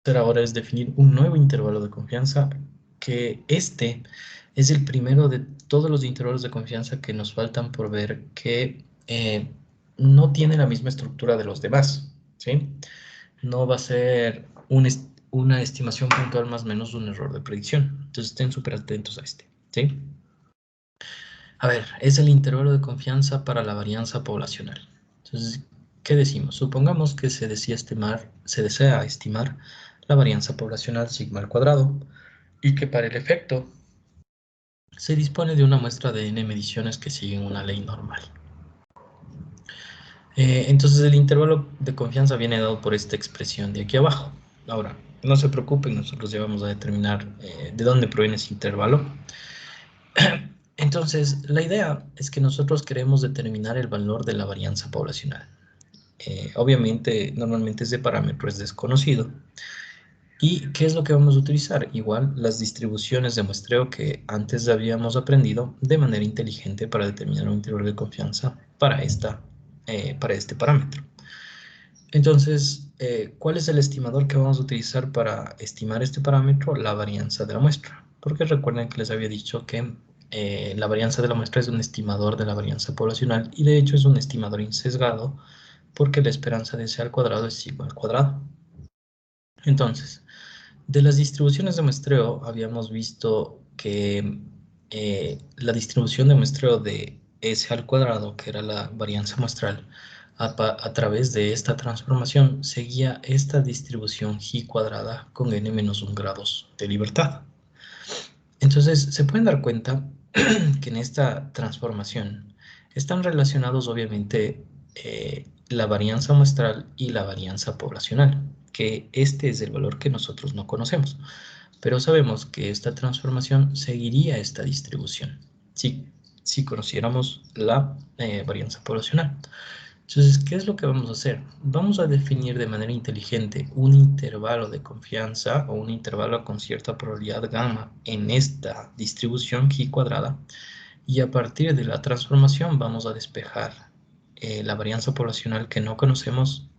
hacer ahora es definir un nuevo intervalo de confianza, que este es el primero de todos los intervalos de confianza que nos faltan por ver, que no tiene la misma estructura de los demás, ¿sí? No va a ser una estimación puntual más o menos un error de predicción. Entonces estén súper atentos a este, ¿sí? A ver, es el intervalo de confianza para la varianza poblacional. Entonces, ¿qué decimos? Supongamos que se desea estimar la varianza poblacional sigma al cuadrado y que para el efecto se dispone de una muestra de n mediciones que siguen una ley normal. Entonces el intervalo de confianza viene dado por esta expresión de aquí abajo. Ahora, no se preocupen, nosotros ya vamos a determinar de dónde proviene ese intervalo. Entonces, la idea es que nosotros queremos determinar el valor de la varianza poblacional. Obviamente, normalmente ese parámetro es desconocido. ¿Y qué es lo que vamos a utilizar? Igual las distribuciones de muestreo que antes habíamos aprendido de manera inteligente para determinar un intervalo de confianza para este parámetro. Entonces, ¿cuál es el estimador que vamos a utilizar para estimar este parámetro? La varianza de la muestra. Porque recuerden que les había dicho que la varianza de la muestra es un estimador de la varianza poblacional y de hecho es un estimador insesgado porque la esperanza de C al cuadrado es sigma al cuadrado. Entonces, de las distribuciones de muestreo habíamos visto que la distribución de muestreo de S al cuadrado, que era la varianza muestral, a través de esta transformación seguía esta distribución G cuadrada con n menos 1 grados de libertad. Entonces, se pueden dar cuenta que en esta transformación están relacionados obviamente la varianza muestral y la varianza poblacional, que este es el valor que nosotros no conocemos, pero sabemos que esta transformación seguiría esta distribución si conociéramos la varianza poblacional. Entonces, ¿qué es lo que vamos a hacer? Vamos a definir de manera inteligente un intervalo de confianza o un intervalo con cierta probabilidad gamma en esta distribución G cuadrada y a partir de la transformación vamos a despejar la varianza poblacional que no conocemos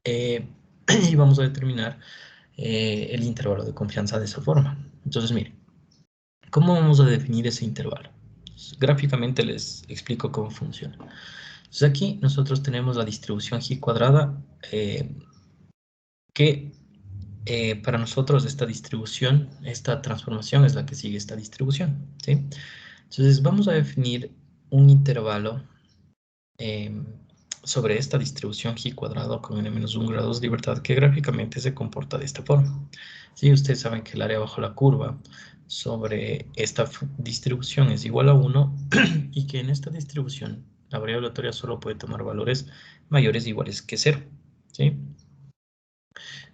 y vamos a determinar el intervalo de confianza de esa forma. Entonces, miren, ¿cómo vamos a definir ese intervalo? Gráficamente les explico cómo funciona. Entonces aquí nosotros tenemos la distribución G cuadrada que para nosotros esta distribución, esta transformación es la que sigue esta distribución, ¿sí? Entonces vamos a definir un intervalo eh, sobre esta distribución G cuadrado con n-1 grados de libertad que gráficamente se comporta de esta forma. Sí, ustedes saben que el área bajo la curva sobre esta distribución es igual a 1 y que en esta distribución la variable aleatoria solo puede tomar valores mayores o iguales que 0, ¿sí?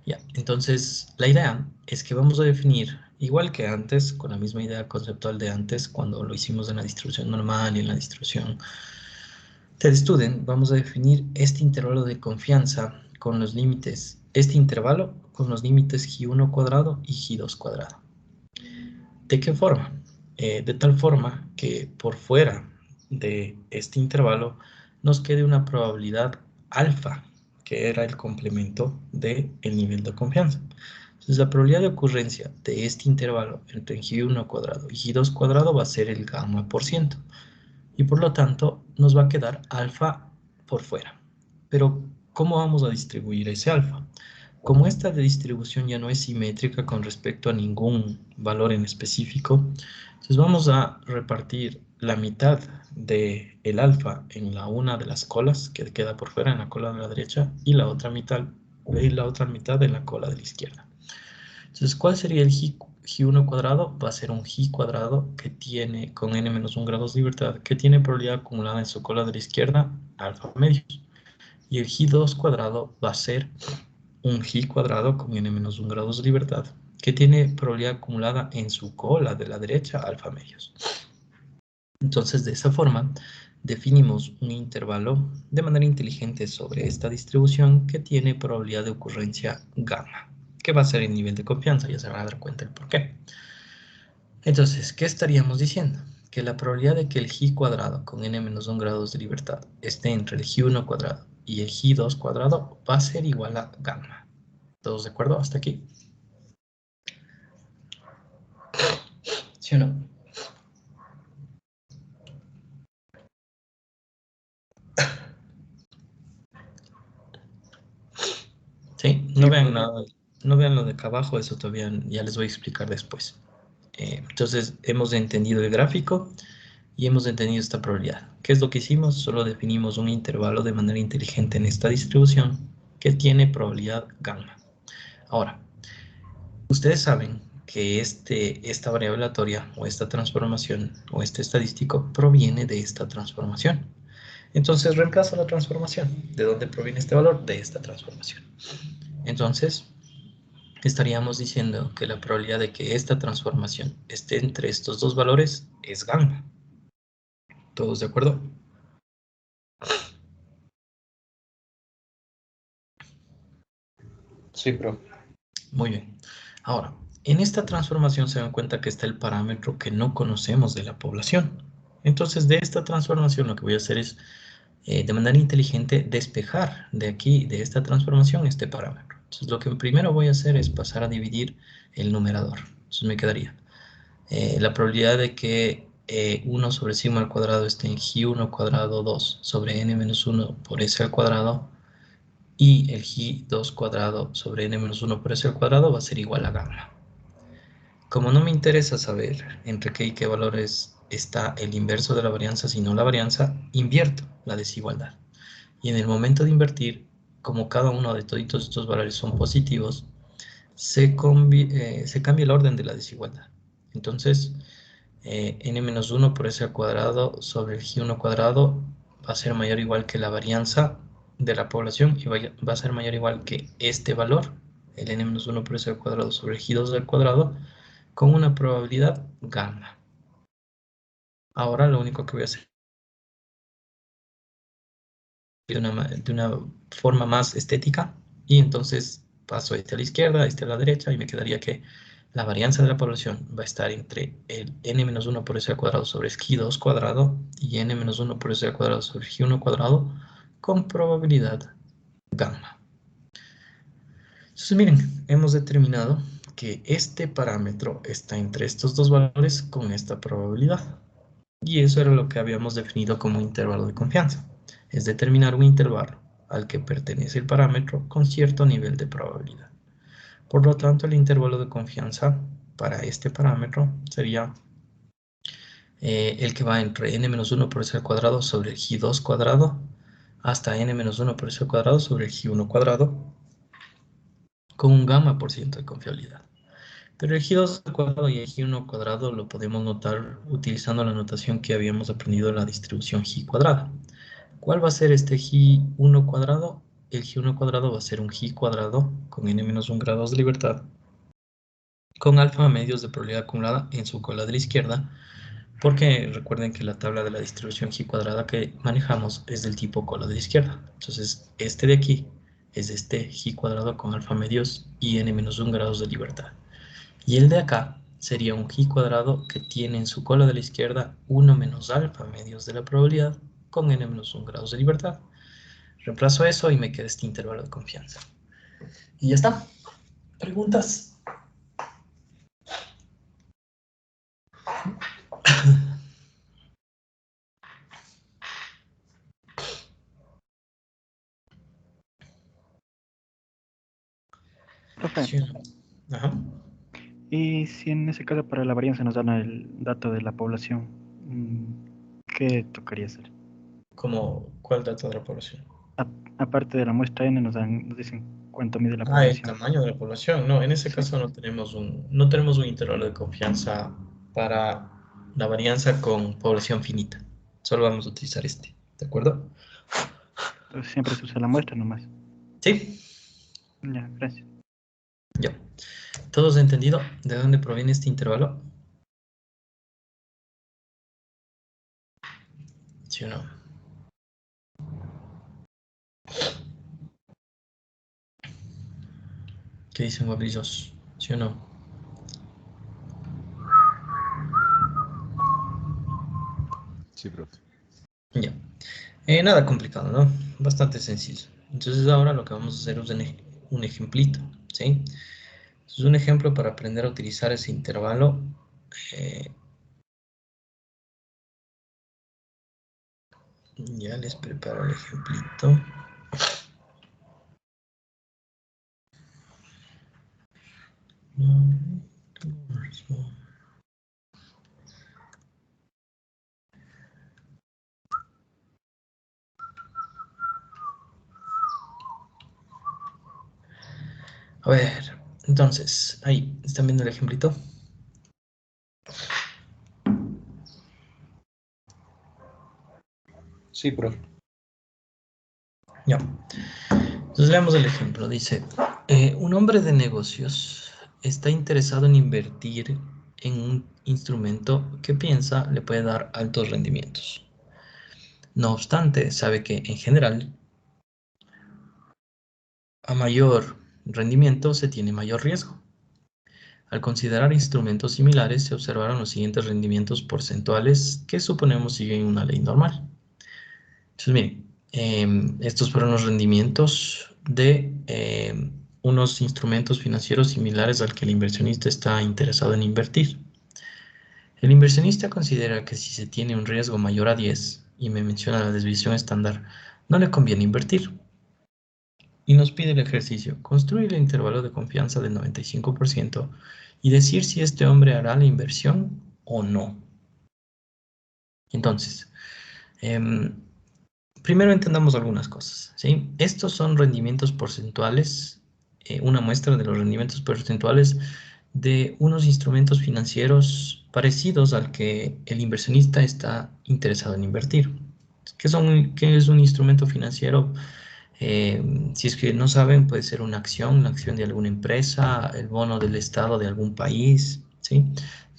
Ya, entonces la idea es que vamos a definir, igual que antes, con la misma idea conceptual de antes, cuando lo hicimos en la distribución normal y en la distribución TestStudent, vamos a definir este intervalo de confianza con los límites, este intervalo con los límites G1 cuadrado y G2 cuadrado. ¿De qué forma? De tal forma que por fuera de este intervalo nos quede una probabilidad alfa, que era el complemento del nivel de confianza. Entonces la probabilidad de ocurrencia de este intervalo entre G1 cuadrado y G2 cuadrado va a ser el gamma por ciento. Y por lo tanto nos va a quedar alfa por fuera. Pero, ¿cómo vamos a distribuir ese alfa? Como esta distribución ya no es simétrica con respecto a ningún valor en específico, entonces vamos a repartir la mitad del alfa en una de las colas que queda por fuera, en la cola de la derecha, y la otra mitad en la cola de la izquierda. Entonces, ¿cuál sería el G1 cuadrado? Va a ser un G cuadrado que tiene, con n-1 grados de libertad, que tiene probabilidad acumulada en su cola de la izquierda, alfa medios. Y el G2 cuadrado va a ser un G cuadrado con n-1 grados de libertad, que tiene probabilidad acumulada en su cola de la derecha, alfa medios. Entonces, de esa forma, definimos un intervalo de manera inteligente sobre esta distribución que tiene probabilidad de ocurrencia gamma, que va a ser el nivel de confianza, ya se van a dar cuenta el por qué. Entonces, ¿qué estaríamos diciendo? Que la probabilidad de que el G cuadrado con n-1 grados de libertad esté entre el G1 cuadrado y el G2 cuadrado va a ser igual a gamma. ¿Todos de acuerdo hasta aquí? ¿Sí o no? Sí, no Sí, vean profe. nada, no vean lo de acá abajo, eso todavía ya les voy a explicar después. Entonces, hemos entendido el gráfico y hemos entendido esta probabilidad. ¿Qué es lo que hicimos? Solo definimos un intervalo de manera inteligente en esta distribución que tiene probabilidad gamma. Ahora, ustedes saben que esta variable aleatoria o esta transformación o este estadístico proviene de esta transformación. Entonces reemplazo la transformación. ¿De dónde proviene este valor? De esta transformación. Entonces estaríamos diciendo que la probabilidad de que esta transformación esté entre estos dos valores es gamma. ¿Todos de acuerdo? Sí, profe. Muy bien. Ahora, en esta transformación se dan cuenta que está el parámetro que no conocemos de la población. Entonces, de esta transformación lo que voy a hacer es, de manera inteligente, despejar de aquí, de esta transformación, este parámetro. Entonces, lo que primero voy a hacer es pasar a dividir el numerador. Entonces, me quedaría la probabilidad de que 1 sobre sigma al cuadrado esté en G1 cuadrado 2 sobre n menos 1 por s al cuadrado y el G2 cuadrado sobre n menos 1 por s al cuadrado va a ser igual a gamma. Como no me interesa saber entre qué y qué valores está el inverso de la varianza, sino la varianza, invierto la desigualdad. Y en el momento de invertir, como cada uno de todos estos valores son positivos, se cambia el orden de la desigualdad. Entonces, n-1 por s al cuadrado sobre el g1 cuadrado va a ser mayor o igual que la varianza de la población y va a ser mayor o igual que este valor, el n-1 por s al cuadrado sobre el g2 al cuadrado, con una probabilidad gamma. Ahora lo único que voy a hacer de una forma más estética y entonces paso este a la izquierda, este a la derecha y me quedaría que la varianza de la población va a estar entre el n-1 por s al cuadrado sobre el g2 cuadrado y n-1 por s al cuadrado sobre el g1 cuadrado con probabilidad gamma. Entonces miren, hemos determinado que este parámetro está entre estos dos valores con esta probabilidad. Y eso era lo que habíamos definido como intervalo de confianza. Es determinar un intervalo al que pertenece el parámetro con cierto nivel de probabilidad. Por lo tanto, el intervalo de confianza para este parámetro sería el que va entre n-1 por s al cuadrado sobre el g2 cuadrado hasta n-1 por s al cuadrado sobre el g1 cuadrado con un gamma por ciento de confiabilidad. Pero el g2 al cuadrado y el g1 cuadrado lo podemos notar utilizando la notación que habíamos aprendido en la distribución g cuadrada. ¿Cuál va a ser este g1 cuadrado? El g1 cuadrado va a ser un g cuadrado con n-1 grados de libertad con alfa medios de probabilidad acumulada en su cola de la izquierda, porque recuerden que la tabla de la distribución g cuadrada que manejamos es del tipo cola de la izquierda. Entonces, este de aquí es este g cuadrado con alfa medios y n-1 grados de libertad. Y el de acá sería un g cuadrado que tiene en su cola de la izquierda 1 menos alfa medios de la probabilidad con n-1 grados de libertad. Reemplazo eso y me queda este intervalo de confianza. Y ya está. ¿Preguntas? Profe, ¿Sí o no? Ajá. y si en ese caso para la varianza nos dan el dato de la población, ¿qué tocaría hacer? ¿Cuál dato de la población? A- Aparte de la muestra N, nos dicen cuánto mide la Ah, el población. tamaño de la población. No, en ese Sí, caso no tenemos un intervalo de confianza para la varianza con población finita. Solo vamos a utilizar este. ¿De acuerdo? entonces siempre se usa la muestra nomás. Sí. Ya, gracias. Ya. ¿Todos entendido de dónde proviene este intervalo? ¿Sí o no? ¿Qué dicen guablillos? ¿Sí o no? Sí, profe. Ya. Nada complicado, ¿no? Bastante sencillo. Entonces ahora lo que vamos a hacer es un ejemplito, ¿sí? Es un ejemplo para aprender a utilizar ese intervalo. Ya les preparo el ejemplito. A ver, entonces, ahí, ¿están viendo el ejemplito? Sí, profe. Ya. Entonces veamos el ejemplo. Dice, un hombre de negocios está interesado en invertir en un instrumento que piensa le puede dar altos rendimientos. No obstante, sabe que en general, a mayor rendimiento se tiene mayor riesgo. Al considerar instrumentos similares, se observaron los siguientes rendimientos porcentuales que suponemos siguen una ley normal. Entonces, miren, estos fueron los rendimientos de unos instrumentos financieros similares al que el inversionista está interesado en invertir. El inversionista considera que si se tiene un riesgo mayor a 10, y me menciona la desviación estándar, no le conviene invertir. Y nos pide el ejercicio, construir el intervalo de confianza del 95% y decir si este hombre hará la inversión o no. Entonces, primero entendamos algunas cosas, ¿sí? Estos son rendimientos porcentuales, una muestra de los rendimientos porcentuales de unos instrumentos financieros parecidos al que el inversionista está interesado en invertir. ¿Qué es un instrumento financiero? Si es que no saben, puede ser una acción, la acción de alguna empresa, el bono del estado de algún país, ¿sí?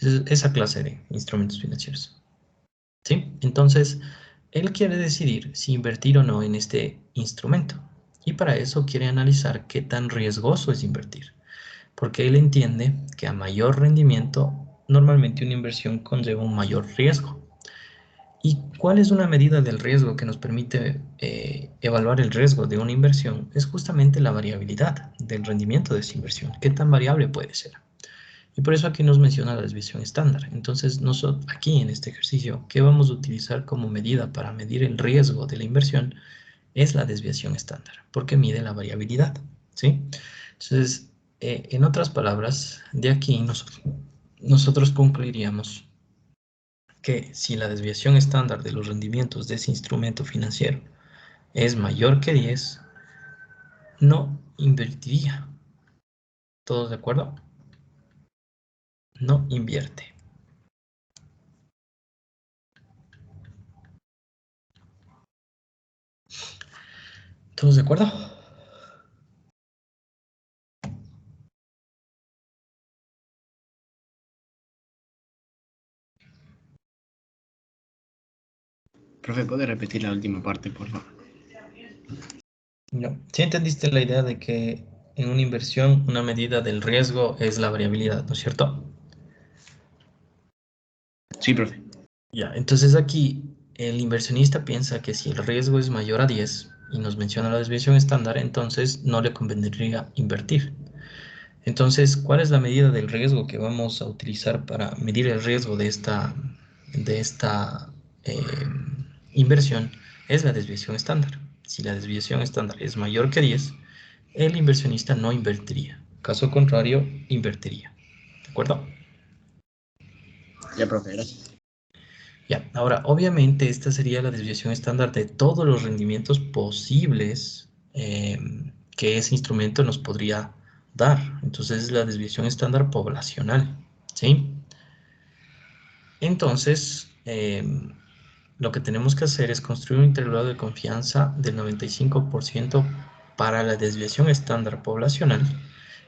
Esa clase de instrumentos financieros, ¿sí? Entonces, él quiere decidir si invertir o no en este instrumento. Y para eso quiere analizar qué tan riesgoso es invertir. Porque él entiende que a mayor rendimiento, normalmente una inversión conlleva un mayor riesgo. ¿Y cuál es una medida del riesgo que nos permite evaluar el riesgo de una inversión? Es justamente la variabilidad del rendimiento de esa inversión. ¿Qué tan variable puede ser? Y por eso aquí nos menciona la desviación estándar. Entonces, nosotros aquí en este ejercicio, ¿qué vamos a utilizar como medida para medir el riesgo de la inversión? Es la desviación estándar, porque mide la variabilidad, ¿sí? Entonces, en otras palabras, de aquí nosotros concluiríamos que si la desviación estándar de los rendimientos de ese instrumento financiero es mayor que 10, no invertiría. ¿Todos de acuerdo? No invierte. ¿Todos de acuerdo? Profe, ¿puede repetir la última parte, por favor? No. ¿Sí entendiste la idea de que en una inversión una medida del riesgo es la variabilidad, ¿no es cierto? Sí, profe. Ya, entonces aquí el inversionista piensa que si el riesgo es mayor a 10 y nos menciona la desviación estándar, entonces no le convendría invertir. Entonces, ¿cuál es la medida del riesgo que vamos a utilizar para medir el riesgo de esta inversión? Es la desviación estándar. Si la desviación estándar es mayor que 10, el inversionista no invertiría. Caso contrario, invertiría. ¿De acuerdo? Ya, profe, gracias. Ya, ahora, obviamente esta sería la desviación estándar de todos los rendimientos posibles que ese instrumento nos podría dar. Entonces es la desviación estándar poblacional, ¿sí? Entonces, lo que tenemos que hacer es construir un intervalo de confianza del 95% para la desviación estándar poblacional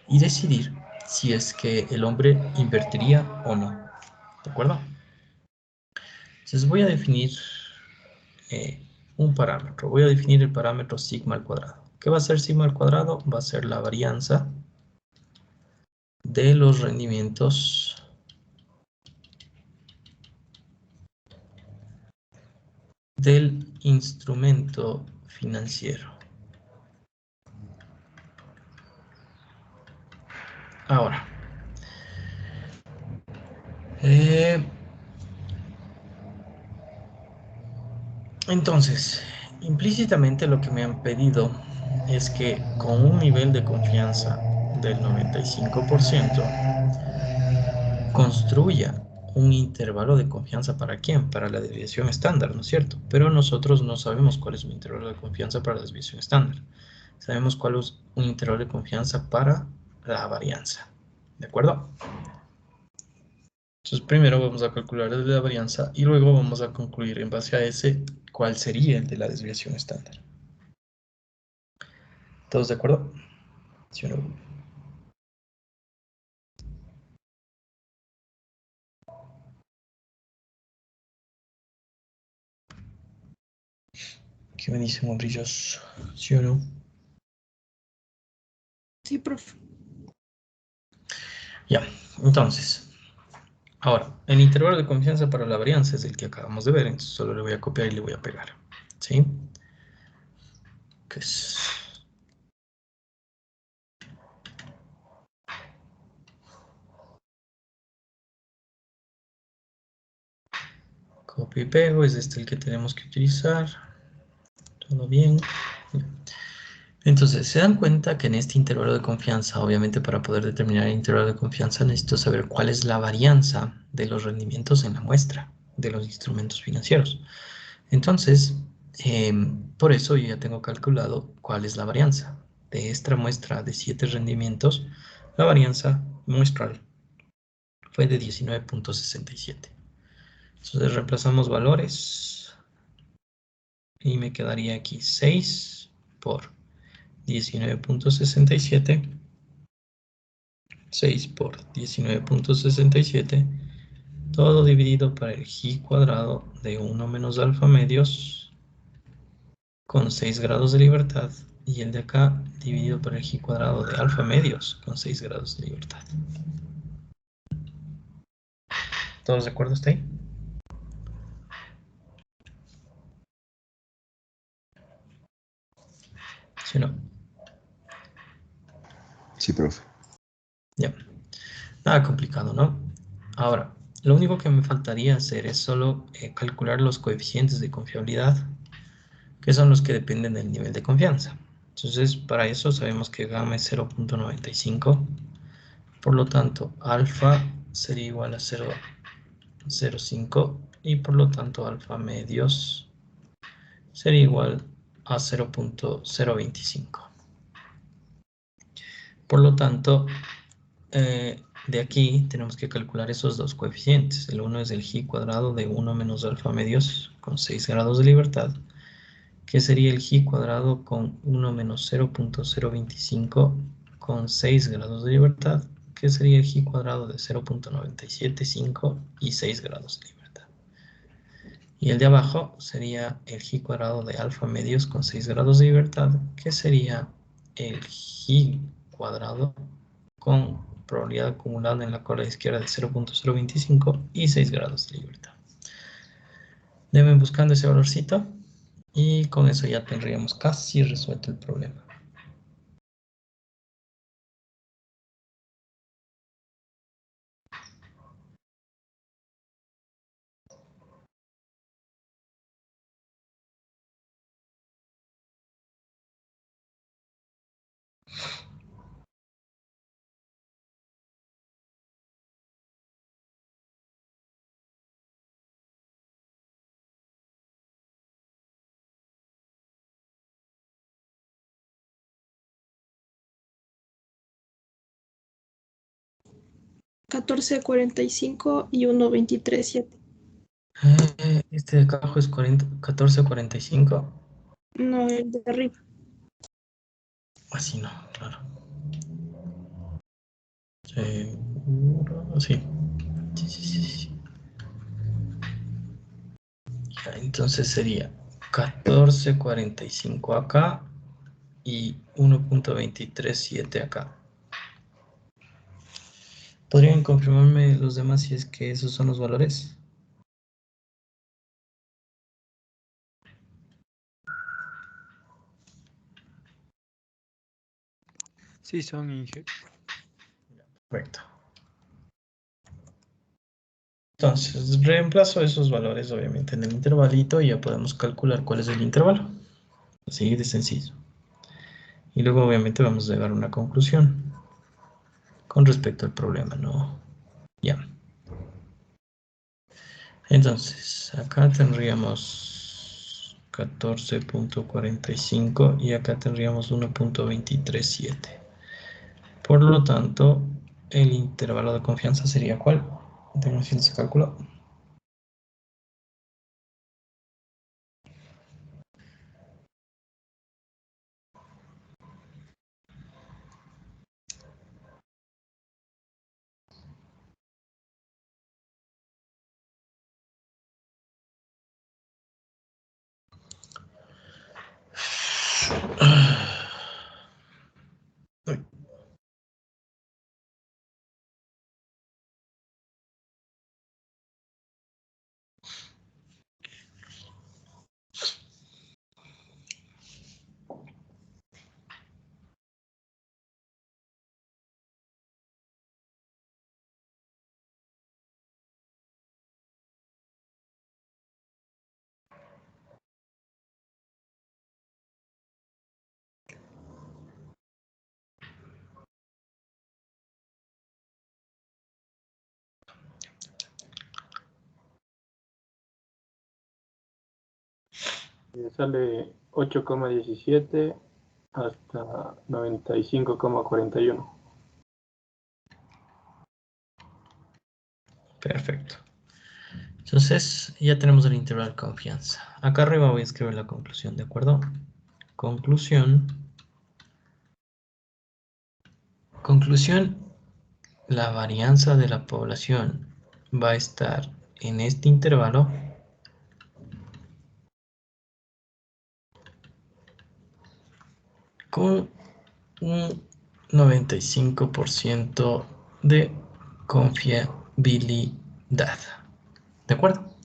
y decidir si es que el hombre invertiría o no. ¿De acuerdo? Entonces voy a definir un parámetro. Voy a definir el parámetro sigma al cuadrado. ¿Qué va a ser sigma al cuadrado? Va a ser la varianza de los rendimientos del instrumento financiero. Ahora, entonces, implícitamente lo que me han pedido es que con un nivel de confianza del 95% construya un intervalo de confianza ¿para quién? Para la desviación estándar, ¿no es cierto? Pero nosotros no sabemos cuál es un intervalo de confianza para la desviación estándar. Sabemos cuál es un intervalo de confianza para la varianza. ¿De acuerdo? Entonces primero vamos a calcular el de la varianza y luego vamos a concluir en base a ese cuál sería el de la desviación estándar. ¿Todos de acuerdo? ¿Sí o no? ¿Qué me dicen, hombrillos? ¿Sí o no? Sí, profe. Ya, entonces, ahora, el intervalo de confianza para la varianza es el que acabamos de ver, entonces solo le voy a copiar y le voy a pegar. ¿Sí? Que es... Copio y pego, es este el que tenemos que utilizar. Todo bien. Entonces, se dan cuenta que en este intervalo de confianza, obviamente para poder determinar el intervalo de confianza, necesito saber cuál es la varianza de los rendimientos en la muestra de los instrumentos financieros. Entonces, por eso yo ya tengo calculado cuál es la varianza. De esta muestra de 7 rendimientos, la varianza muestral fue de 19.67. Entonces reemplazamos valores y me quedaría aquí 6 por 19.67. 6 por 19.67, todo dividido por el G cuadrado de 1 menos alfa medios con 6 grados de libertad, y el de acá dividido por el G cuadrado de alfa medios con 6 grados de libertad. ¿Todos de acuerdo hasta ahí? ¿Sí o no? Sí, profe. Ya. Nada complicado, ¿no? Ahora, lo único que me faltaría hacer es solo calcular los coeficientes de confiabilidad, que son los que dependen del nivel de confianza. Entonces, para eso sabemos que gamma es 0.95. Por lo tanto, alfa sería igual a 0.05 y por lo tanto alfa medios sería igual a 0.025. Por lo tanto, de aquí tenemos que calcular esos dos coeficientes. El uno es el G cuadrado de 1 menos alfa medios con 6 grados de libertad, que sería el G cuadrado con 1 menos 0.025 con 6 grados de libertad, que sería el G cuadrado de 0.975 y 6 grados de libertad. Y el de abajo sería el G cuadrado de alfa medios con 6 grados de libertad, que sería el G cuadrado con probabilidad acumulada en la cola izquierda de 0.025 y 6 grados de libertad. Deben buscando ese valorcito y con eso ya tendríamos casi resuelto el problema. Catorce cuarenta y cinco y 1.23.7. Este de acá abajo es 14.45. No, el de arriba. Así no, claro. Seguro, sí. Sí, sí, sí, sí. Ya, entonces sería 14.45 acá y 1.237 acá. ¿Podrían confirmarme los demás si es que esos son los valores? Sí, son Inge. Correcto. Entonces, reemplazo esos valores obviamente en el intervalito y ya podemos calcular cuál es el intervalo. Así de sencillo. Y luego obviamente vamos a llegar a una conclusión con respecto al problema, ¿no? Ya. Entonces, acá tendríamos 14.45 y acá tendríamos 1.237. Por lo tanto, el intervalo de confianza sería ¿cuál? Tenemos haciendo ese cálculo. Sale 8,17 hasta 95,41. Perfecto. Entonces, ya tenemos el intervalo de confianza. Acá arriba voy a escribir la conclusión, ¿de acuerdo? Conclusión. Conclusión, la varianza de la población va a estar en este intervalo con un 95% de confiabilidad. ¿De acuerdo?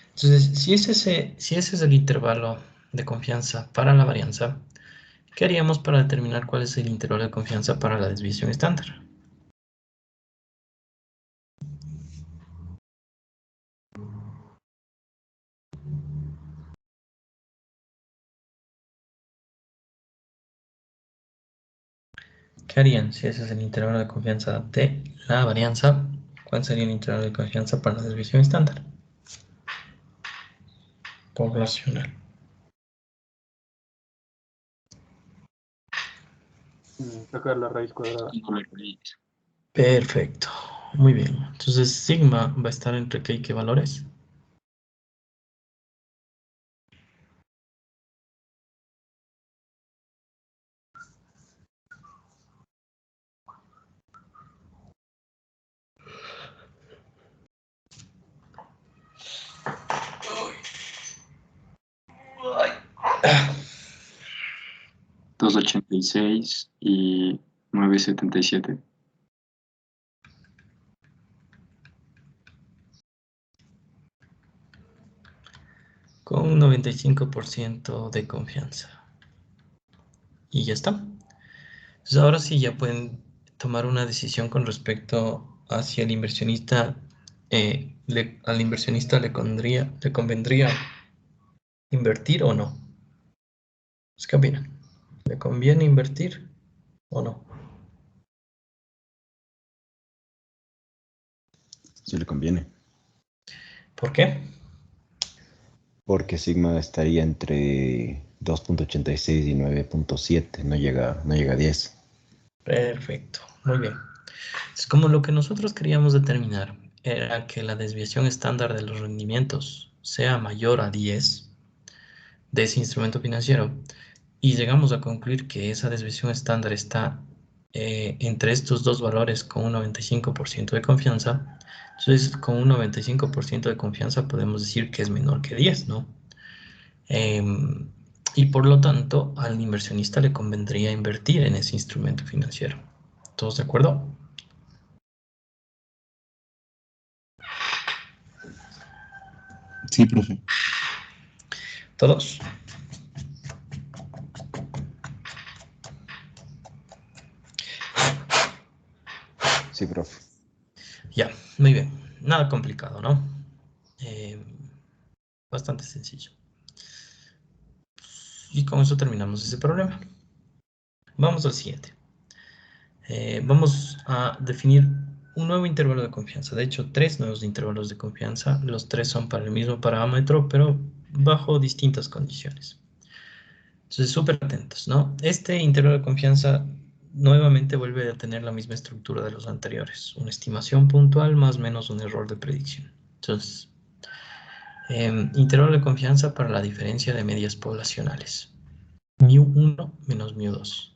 Entonces, si ese es el intervalo de confianza para la varianza, ¿qué haríamos para determinar cuál es el intervalo de confianza para la desviación estándar? ¿Qué harían si ese es el intervalo de confianza de la varianza? ¿Cuál sería el intervalo de confianza para la desviación estándar poblacional? Sacar la raíz cuadrada. Perfecto. Muy bien. Entonces, sigma va a estar entre qué y qué valores. Ay. 2,86 y 9,77. Con un 95% de confianza. Y ya está. Entonces, ahora sí ya pueden tomar una decisión con respecto a si al inversionista, le convendría invertir o no. ¿Qué opinan? ¿Le conviene invertir o no? Sí le conviene. ¿Por qué? Porque sigma estaría entre 2.86 y 9.7, no llega a 10. Perfecto, muy bien. Es como lo que nosotros queríamos determinar era que la desviación estándar de los rendimientos sea mayor a 10 de ese instrumento financiero y llegamos a concluir que esa desviación estándar está entre estos dos valores con un 95% de confianza. Entonces, con un 95% de confianza podemos decir que es menor que 10, ¿no? Y por lo tanto, al inversionista le convendría invertir en ese instrumento financiero. ¿Todos de acuerdo? Sí, profe. ¿Todos? Sí, profe. Ya, muy bien. Nada complicado, ¿no? Bastante sencillo. Y con eso terminamos ese problema. Vamos al siguiente. Vamos a definir un nuevo intervalo de confianza. De hecho, 3 nuevos intervalos de confianza. Los 3 son para el mismo parámetro, pero bajo distintas condiciones. Entonces, súper atentos, ¿no? Este intervalo de confianza nuevamente vuelve a tener la misma estructura de los anteriores. Una estimación puntual más o menos un error de predicción. Entonces, intervalo de confianza para la diferencia de medias poblacionales. μ1 menos μ2.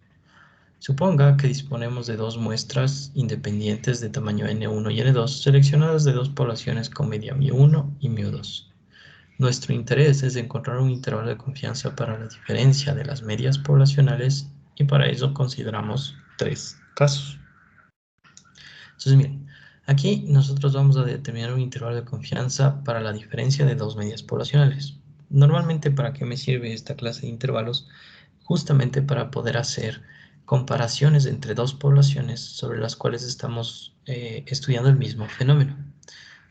Suponga que disponemos de dos muestras independientes de tamaño n1 y n2 seleccionadas de dos poblaciones con media μ1 y μ2. Nuestro interés es encontrar un intervalo de confianza para la diferencia de las medias poblacionales y para eso consideramos 3 casos. Entonces miren, aquí nosotros vamos a determinar un intervalo de confianza para la diferencia de dos medias poblacionales. Normalmente, ¿para qué me sirve esta clase de intervalos? Justamente para poder hacer comparaciones entre dos poblaciones sobre las cuales estamos estudiando el mismo fenómeno.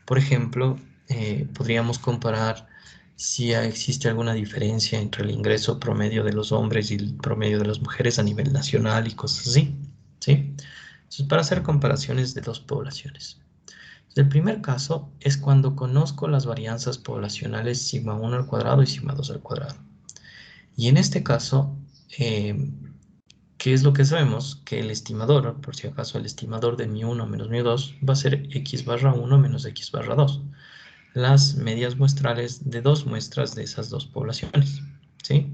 Por ejemplo, podríamos comparar si existe alguna diferencia entre el ingreso promedio de los hombres y el promedio de las mujeres a nivel nacional y cosas así, ¿sí? Entonces, para hacer comparaciones de dos poblaciones. El primer caso es cuando conozco las varianzas poblacionales sigma 1 al cuadrado y sigma 2 al cuadrado. Y en este caso, ¿qué es lo que sabemos? Que el estimador, por si acaso, el estimador de μ1 menos μ2 va a ser x barra 1 menos x barra 2. Las medias muestrales de dos muestras de esas dos poblaciones, ¿sí?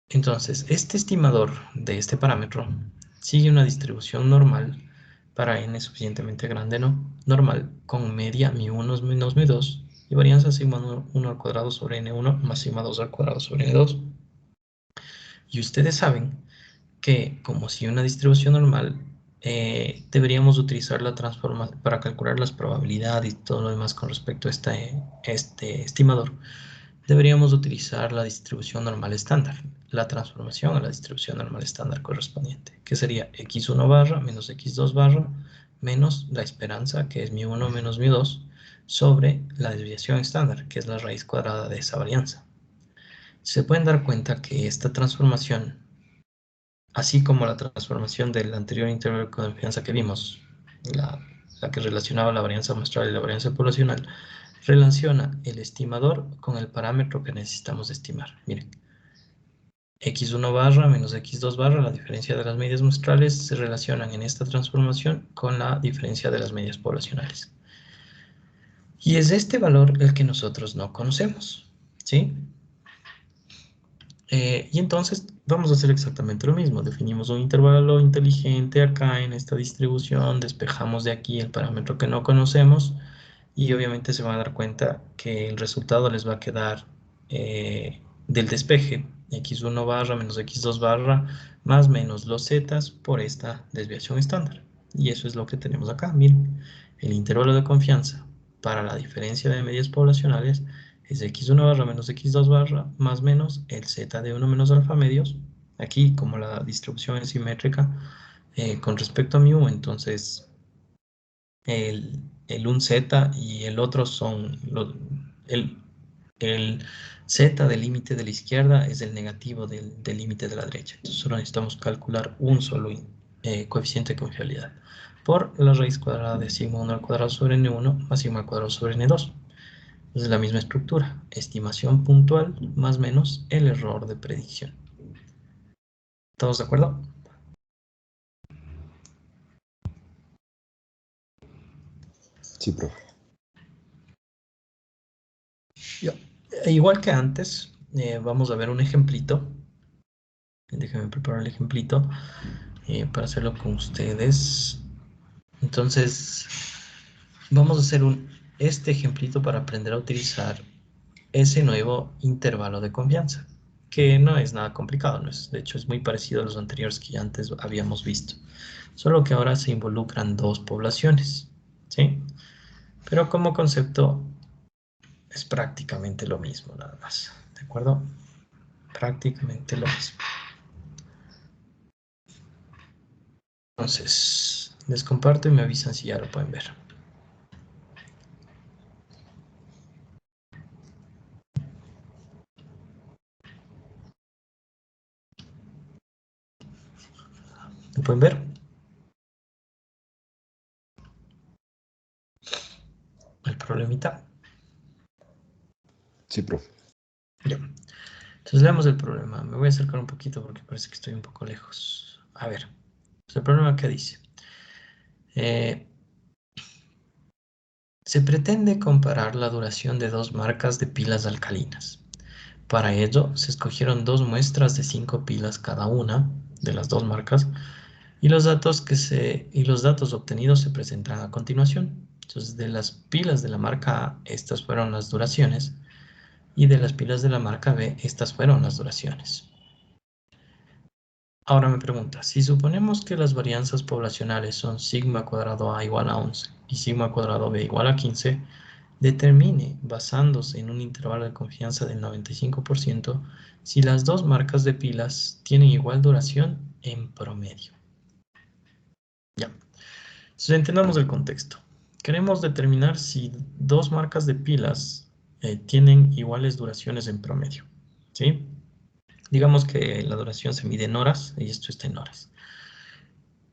Entonces, este estimador de este parámetro sigue una distribución normal para n suficientemente grande, ¿no? Normal, con media μ1 menos μ2 y varianza sigma 1 al cuadrado sobre n1 más sigma 2 al cuadrado sobre n2. Y ustedes saben que, como si una distribución normal, deberíamos utilizar la transformación para calcular las probabilidades y todo lo demás con respecto a este estimador. Deberíamos utilizar la distribución normal estándar, la transformación a la distribución normal estándar correspondiente, que sería x1 barra menos x2 barra menos la esperanza, que es μ1 menos μ2, sobre la desviación estándar, que es la raíz cuadrada de esa varianza. Se pueden dar cuenta que esta transformación, así como la transformación del anterior intervalo de confianza que vimos, la que relacionaba la varianza muestral y la varianza poblacional, relaciona el estimador con el parámetro que necesitamos estimar. Miren, x1 barra menos x2 barra, la diferencia de las medias muestrales, se relacionan en esta transformación con la diferencia de las medias poblacionales. Y es este valor el que nosotros no conocemos, ¿sí? Y entonces vamos a hacer exactamente lo mismo. Definimos un intervalo inteligente acá en esta distribución, despejamos de aquí el parámetro que no conocemos y obviamente se van a dar cuenta que el resultado les va a quedar del despeje, x1 barra menos x2 barra más menos los zetas por esta desviación estándar. Y eso es lo que tenemos acá. Miren, el intervalo de confianza para la diferencia de medias poblacionales es x1 barra menos x2 barra más menos el z de 1 menos alfa medios. Aquí, como la distribución es simétrica, con respecto a μ, entonces el un z y el otro son el z del límite de la izquierda es el negativo del límite de la derecha. Entonces solo necesitamos calcular un solo coeficiente de confiabilidad por la raíz cuadrada de sigma 1 al cuadrado sobre n1 más sigma al cuadrado sobre n2. Es la misma estructura, estimación puntual más menos el error de predicción. ¿Todos de acuerdo? Sí, profe. Igual que antes, vamos a ver un ejemplito. Déjenme preparar el ejemplito para hacerlo con ustedes. Entonces, vamos a hacer este ejemplito para aprender a utilizar ese nuevo intervalo de confianza, que no es nada complicado, de hecho es muy parecido a los anteriores que ya antes habíamos visto, solo que ahora se involucran dos poblaciones, ¿sí? Pero como concepto es prácticamente lo mismo, nada más, ¿de acuerdo? Prácticamente lo mismo. Entonces, Les comparto y me avisan si ya lo pueden ver. ¿Lo pueden ver? El problemita. Sí, profe. Ya. Entonces leamos el problema. Me voy a acercar un poquito porque parece que estoy un poco lejos. A ver. Pues el problema que dice. Se pretende comparar la duración de dos marcas de pilas alcalinas. Para ello, se escogieron dos muestras de 5 pilas cada una de las dos marcas y los datos obtenidos se presentan a continuación. Entonces, de las pilas de la marca A, estas fueron las duraciones, y de las pilas de la marca B, estas fueron las duraciones. Ahora me pregunta, si suponemos que las varianzas poblacionales son sigma cuadrado A igual a 11 y sigma cuadrado B igual a 15, determine, basándose en un intervalo de confianza del 95%, si las dos marcas de pilas tienen igual duración en promedio. Ya. Entonces entendamos el contexto. Queremos determinar si dos marcas de pilas tienen iguales duraciones en promedio. ¿Sí? Digamos que la duración se mide en horas y esto está en horas.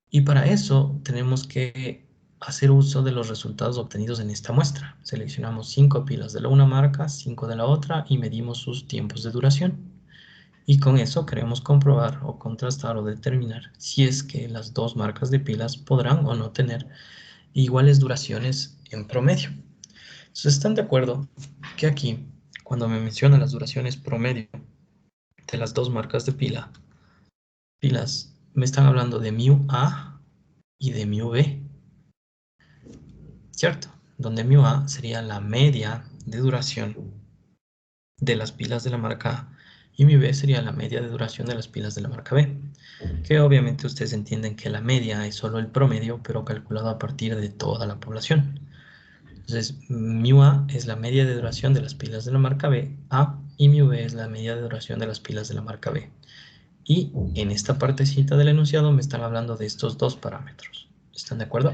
Y para eso tenemos que hacer uso de los resultados obtenidos en esta muestra. Seleccionamos 5 pilas de la una marca, 5 de la otra y medimos sus tiempos de duración. Y con eso queremos comprobar o contrastar o determinar si es que las dos marcas de pilas podrán o no tener iguales duraciones en promedio. Entonces, ¿están de acuerdo que aquí, cuando me mencionan las duraciones promedio de las dos marcas de pilas, me están hablando de mu A y de mu B? ¿Cierto? Donde mu A sería la media de duración de las pilas de la marca A y mu B sería la media de duración de las pilas de la marca B, que obviamente ustedes entienden que la media es solo el promedio, pero calculado a partir de toda la población. Entonces, mu A es la media de duración de las pilas de la marca B, A, y mu B es la media de duración de las pilas de la marca B. Y en esta partecita del enunciado me están hablando de estos dos parámetros. ¿Están de acuerdo?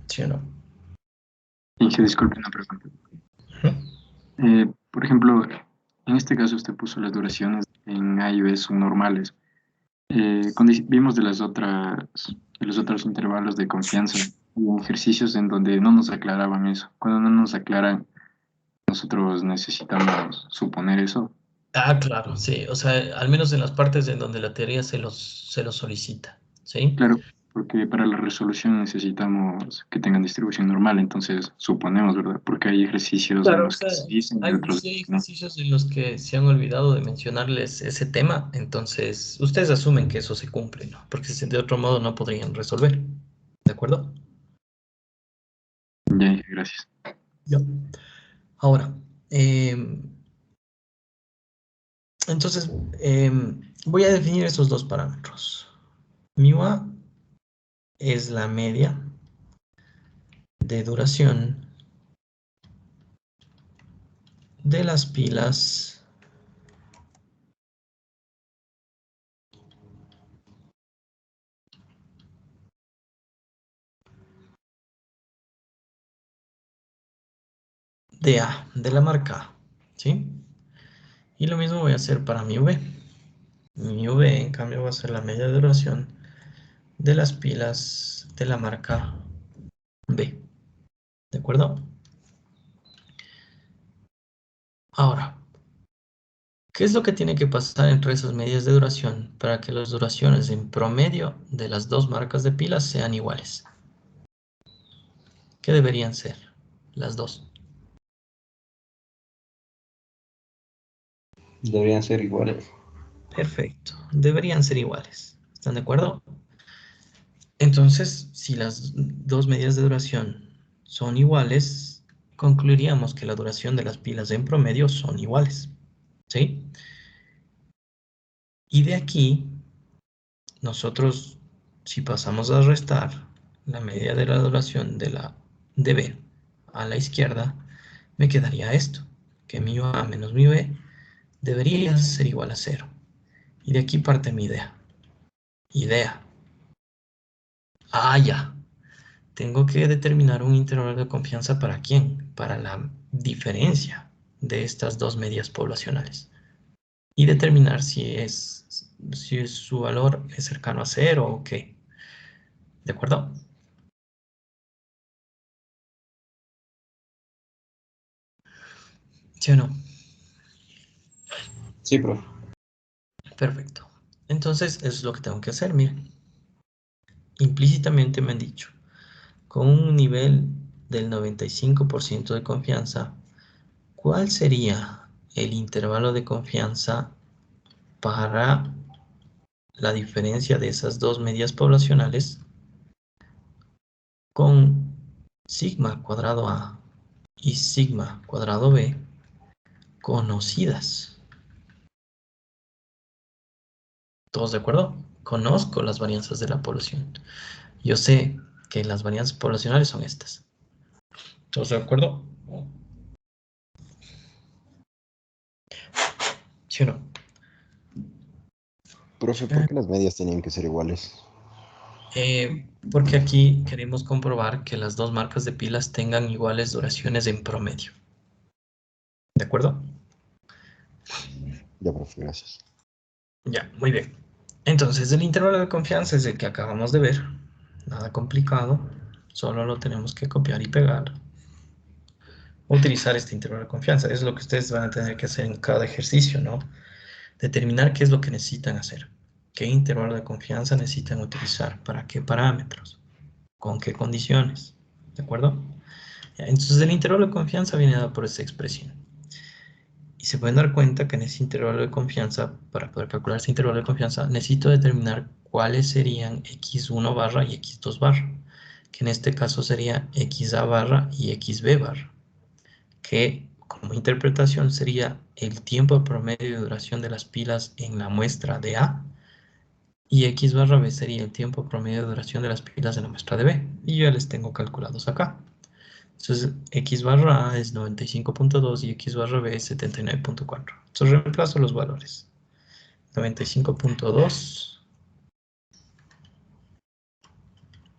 ¿Sí o no? Inge, disculpe una pregunta. Por ejemplo, en este caso usted puso las duraciones en A y B son normales. Cuando vimos de los otros intervalos de confianza, hubo ejercicios en donde no nos aclaraban eso. Cuando no nos aclaran, nosotros necesitamos suponer eso. Ah, claro, sí. O sea, al menos en las partes en donde la teoría se los solicita, ¿sí? Claro, porque para la resolución necesitamos que tengan distribución normal, entonces suponemos, ¿verdad? Porque hay ejercicios en Claro, o los sea, que se dicen y hay, otros sí hay no. ejercicios en los que se han olvidado de mencionarles ese tema, entonces ustedes asumen que eso se cumple, ¿no? Porque de otro modo no podrían resolver, ¿de acuerdo? Ya, gracias. Ya. Ahora, entonces voy a definir esos dos parámetros. Mu A es la media de duración de las pilas de A, de la marca A, ¿sí? Y lo mismo voy a hacer para mu B. Mu B, en cambio, va a ser la media de duración de las pilas de la marca B. ¿De acuerdo? Ahora, ¿qué es lo que tiene que pasar entre esas medias de duración para que las duraciones en promedio de las dos marcas de pilas sean iguales? ¿Qué deberían ser las dos? Deberían ser iguales. Perfecto, deberían ser iguales. ¿Están de acuerdo? Entonces, si las dos medidas de duración son iguales, concluiríamos que la duración de las pilas en promedio son iguales, ¿sí? Y de aquí, nosotros, si pasamos a restar la media de la duración de B a la izquierda, me quedaría esto, que mu A menos mu B debería ser igual a 0. Y de aquí parte mi idea. Ya. Tengo que determinar un intervalo de confianza ¿para quién? Para la diferencia de estas dos medias poblacionales. Y determinar si su valor es cercano a 0 o qué. ¿De acuerdo? ¿Sí o no? Sí, profe. Perfecto. Entonces, eso es lo que tengo que hacer, miren. Implícitamente me han dicho, con un nivel del 95% de confianza, ¿cuál sería el intervalo de confianza para la diferencia de esas dos medias poblacionales con sigma cuadrado A y sigma cuadrado B conocidas? ¿Todos de acuerdo? Conozco las varianzas de la población. Yo sé que las varianzas poblacionales son estas. ¿Todos de acuerdo? ¿Sí o no? Profe, ¿por qué las medias tenían que ser iguales? Porque aquí queremos comprobar que las dos marcas de pilas tengan iguales duraciones en promedio. ¿De acuerdo? Ya, profe, gracias. Ya, muy bien. Entonces, el intervalo de confianza es el que acabamos de ver. Nada complicado. Solo lo tenemos que copiar y pegar. Utilizar este intervalo de confianza. Es lo que ustedes van a tener que hacer en cada ejercicio, ¿no? Determinar qué es lo que necesitan hacer. ¿Qué intervalo de confianza necesitan utilizar? ¿Para qué parámetros? ¿Con qué condiciones? ¿De acuerdo? Entonces, el intervalo de confianza viene dado por esta expresión. Y se pueden dar cuenta que en ese intervalo de confianza, para poder calcular ese intervalo de confianza, necesito determinar cuáles serían x1 barra y x2 barra, que en este caso sería xa barra y xb barra, que como interpretación sería el tiempo promedio de duración de las pilas en la muestra de A, y x barra b sería el tiempo promedio de duración de las pilas en la muestra de B, y yo ya les tengo calculados acá. Entonces, x barra A es 95.2 y x barra B es 79.4. Entonces, reemplazo los valores. 95.2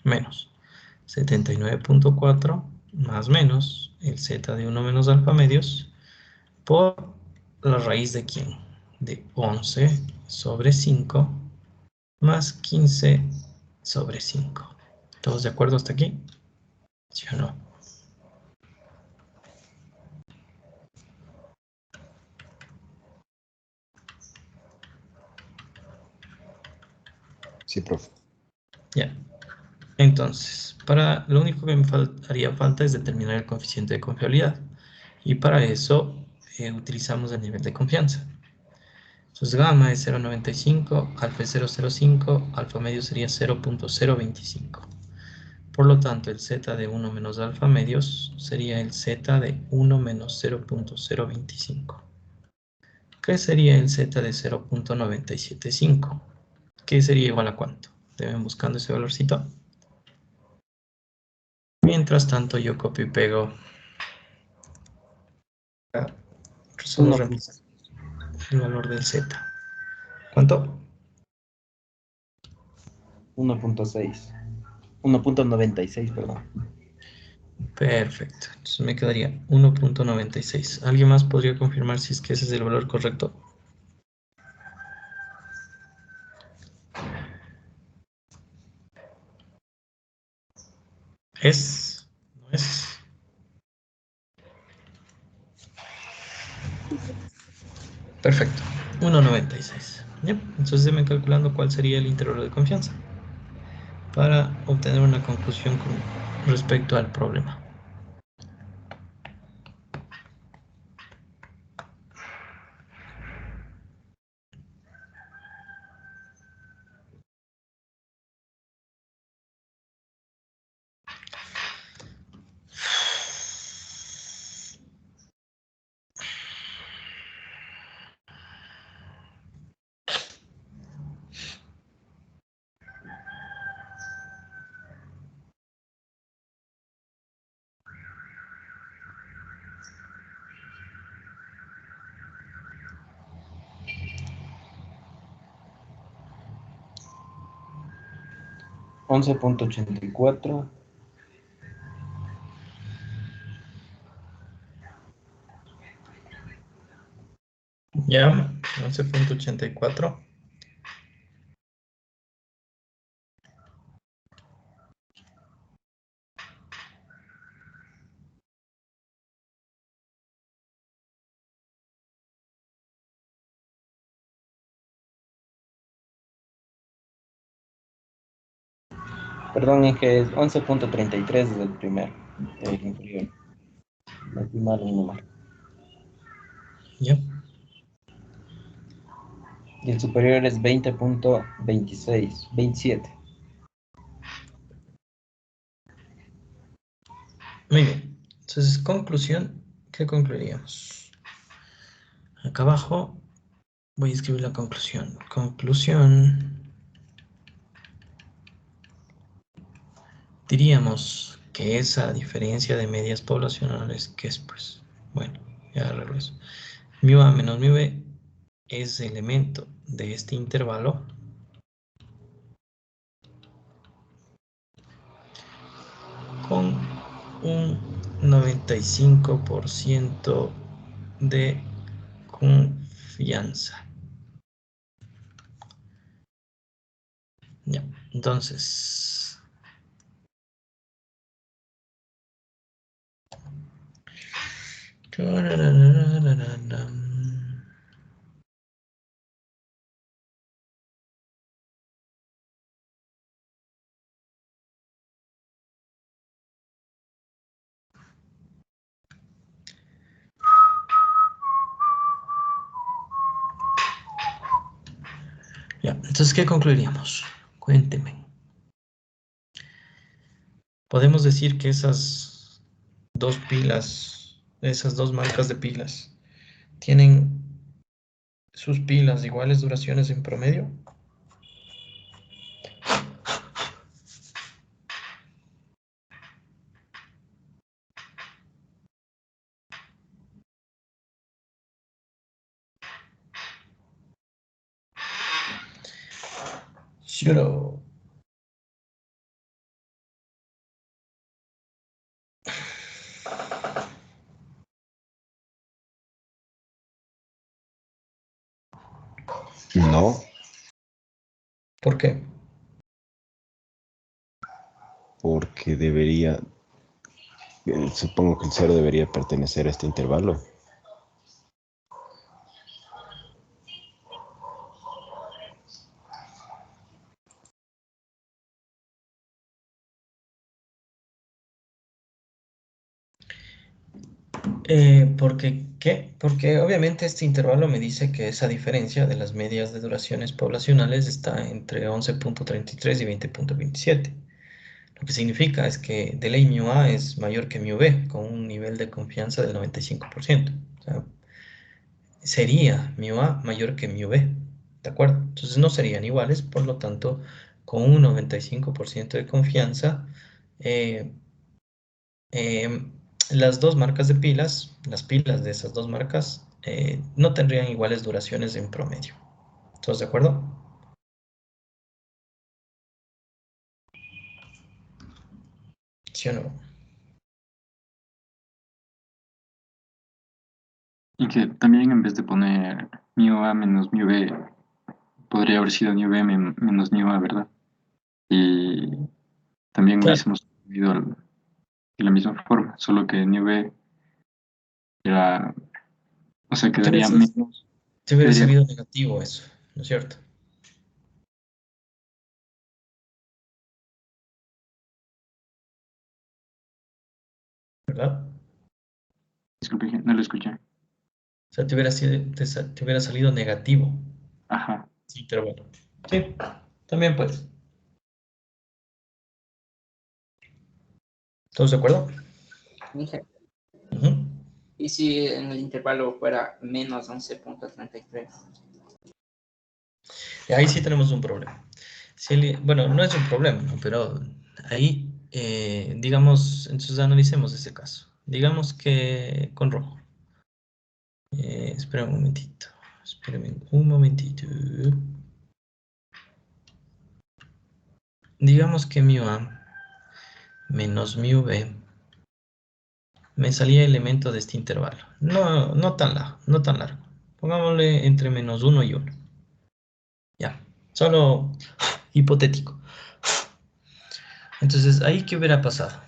menos 79.4 más menos el z de 1 menos alfa medios por la raíz de ¿quién? De 11 sobre 5 más 15 sobre 5. ¿Todos de acuerdo hasta aquí? ¿Sí o no? Sí, profe. Ya. Entonces, lo único que me haría falta es determinar el coeficiente de confiabilidad. Y para eso utilizamos el nivel de confianza. Entonces, gamma es 0.95, alfa es 0.05, alfa medio sería 0.025. Por lo tanto, el z de 1 menos alfa medios sería el z de 1 menos 0.025. ¿Qué sería el z de 0.975? ¿Qué sería igual a cuánto? Deben buscando ese valorcito. Mientras tanto, yo copio y pego. Solo Uno. reemplazar el valor del z. ¿Cuánto? 1.6. 1.96, perdón. Perfecto. Entonces me quedaría 1.96. ¿Alguien más podría confirmar si es que ese es el valor correcto? ¿Es? ¿No es? Perfecto. 1.96. ¿Ya? Entonces déme calculando cuál sería el intervalo de confianza para obtener una conclusión con respecto al problema. 11.84. Ya, 11.84. Perdón, es que es 11.33 desde el primero, el inferior. Metí mal un número. Ya. Y el superior es 20.26, 27. Muy bien. Entonces, conclusión, ¿qué concluiríamos? Acá abajo voy a escribir la conclusión. Conclusión. Diríamos que esa diferencia de medias poblacionales, ¿qué es? Pues, bueno, ya regreso. Mu A menos mu B es elemento de este intervalo con un 95% de confianza. Ya, entonces, ya, entonces, ¿qué concluiríamos? Cuénteme. Podemos decir que esas dos pilas, esas dos marcas de pilas, tienen sus pilas iguales duraciones en promedio. ¿Sí o no? No, ¿Por qué? porque debería, supongo que el cero debería pertenecer a este intervalo. ¿Porque qué? Porque obviamente este intervalo me dice que esa diferencia de las medias de duraciones poblacionales está entre 11.33 y 20.27. Lo que significa es que de ley mu A es mayor que mu B, con un nivel de confianza del 95%. O sea, sería mu A mayor que mu B, ¿de acuerdo? Entonces no serían iguales, por lo tanto, con un 95% de confianza, eh, las dos marcas de pilas, las pilas de esas dos marcas, no tendrían iguales duraciones en promedio. ¿Todos de acuerdo? ¿Sí o no? Y que también en vez de poner mu A menos mu B, podría haber sido mu B menos mu A, ¿verdad? Y también Claro, hubiésemos escrito de la misma forma, solo que mu B era, o sea, te hubiera, quedaría menos, te hubiera quedaría, salido negativo eso, ¿no es cierto? ¿Verdad? disculpe, no lo escuché. O sea, te hubiera salido negativo. Ajá, Sí, pero bueno. Sí, también puedes. ¿Todos de acuerdo? Dije, Ujú. ¿y si en el intervalo fuera menos 11.33? Y ahí sí tenemos un problema. Bueno, no es un problema, ¿no? Pero ahí, digamos, entonces analicemos ese caso. Digamos que con rojo. Espera un momentito. Espérame un momentito. digamos que mu A menos mu B me salía elemento de este intervalo. No tan largo, no tan largo. Pongámosle entre menos 1 y 1. Ya, solo hipotético. Entonces, ¿ahí qué hubiera pasado?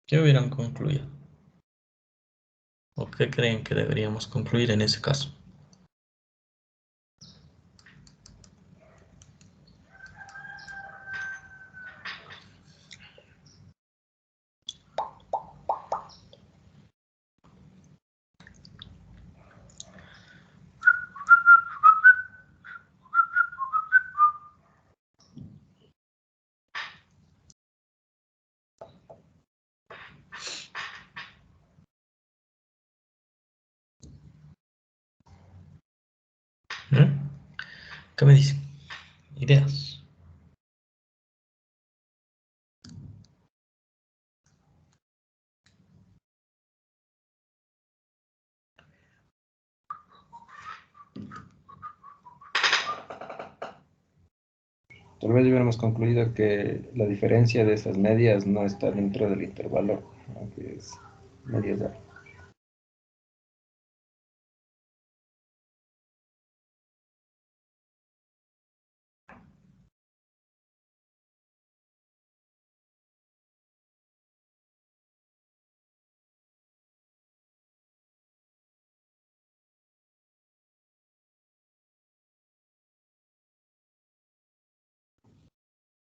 ¿Qué hubieran concluido? ¿O qué creen que deberíamos concluir en ese caso? ¿Mm? ¿Qué me dicen? Ideas. Tal vez hubiéramos concluido que la diferencia de esas medias no está dentro del intervalo, aunque es medias A.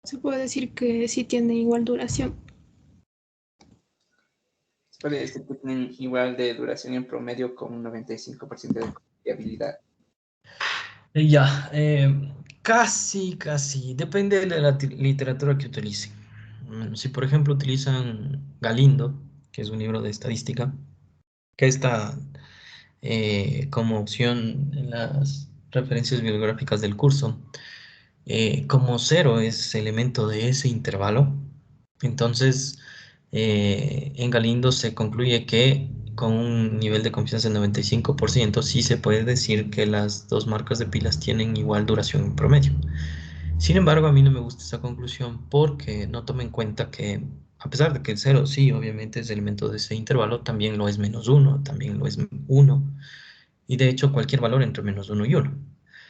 Se puede decir que sí tiene igual duración. Se puede decir que tienen igual de duración en promedio con un 95% de confiabilidad. Ya, casi. Depende de la literatura que utilicen. Si por ejemplo utilizan Galindo, que es un libro de estadística, que está como opción en las referencias bibliográficas del curso, como cero es elemento de ese intervalo, entonces en Galindo se concluye que con un nivel de confianza del 95% sí se puede decir que las dos marcas de pilas tienen igual duración en promedio. Sin embargo, a mí no me gusta esa conclusión porque no toma en cuenta que, a pesar de que el cero sí, obviamente es elemento de ese intervalo, también lo es menos uno, también lo es uno, y de hecho cualquier valor entre menos uno y uno.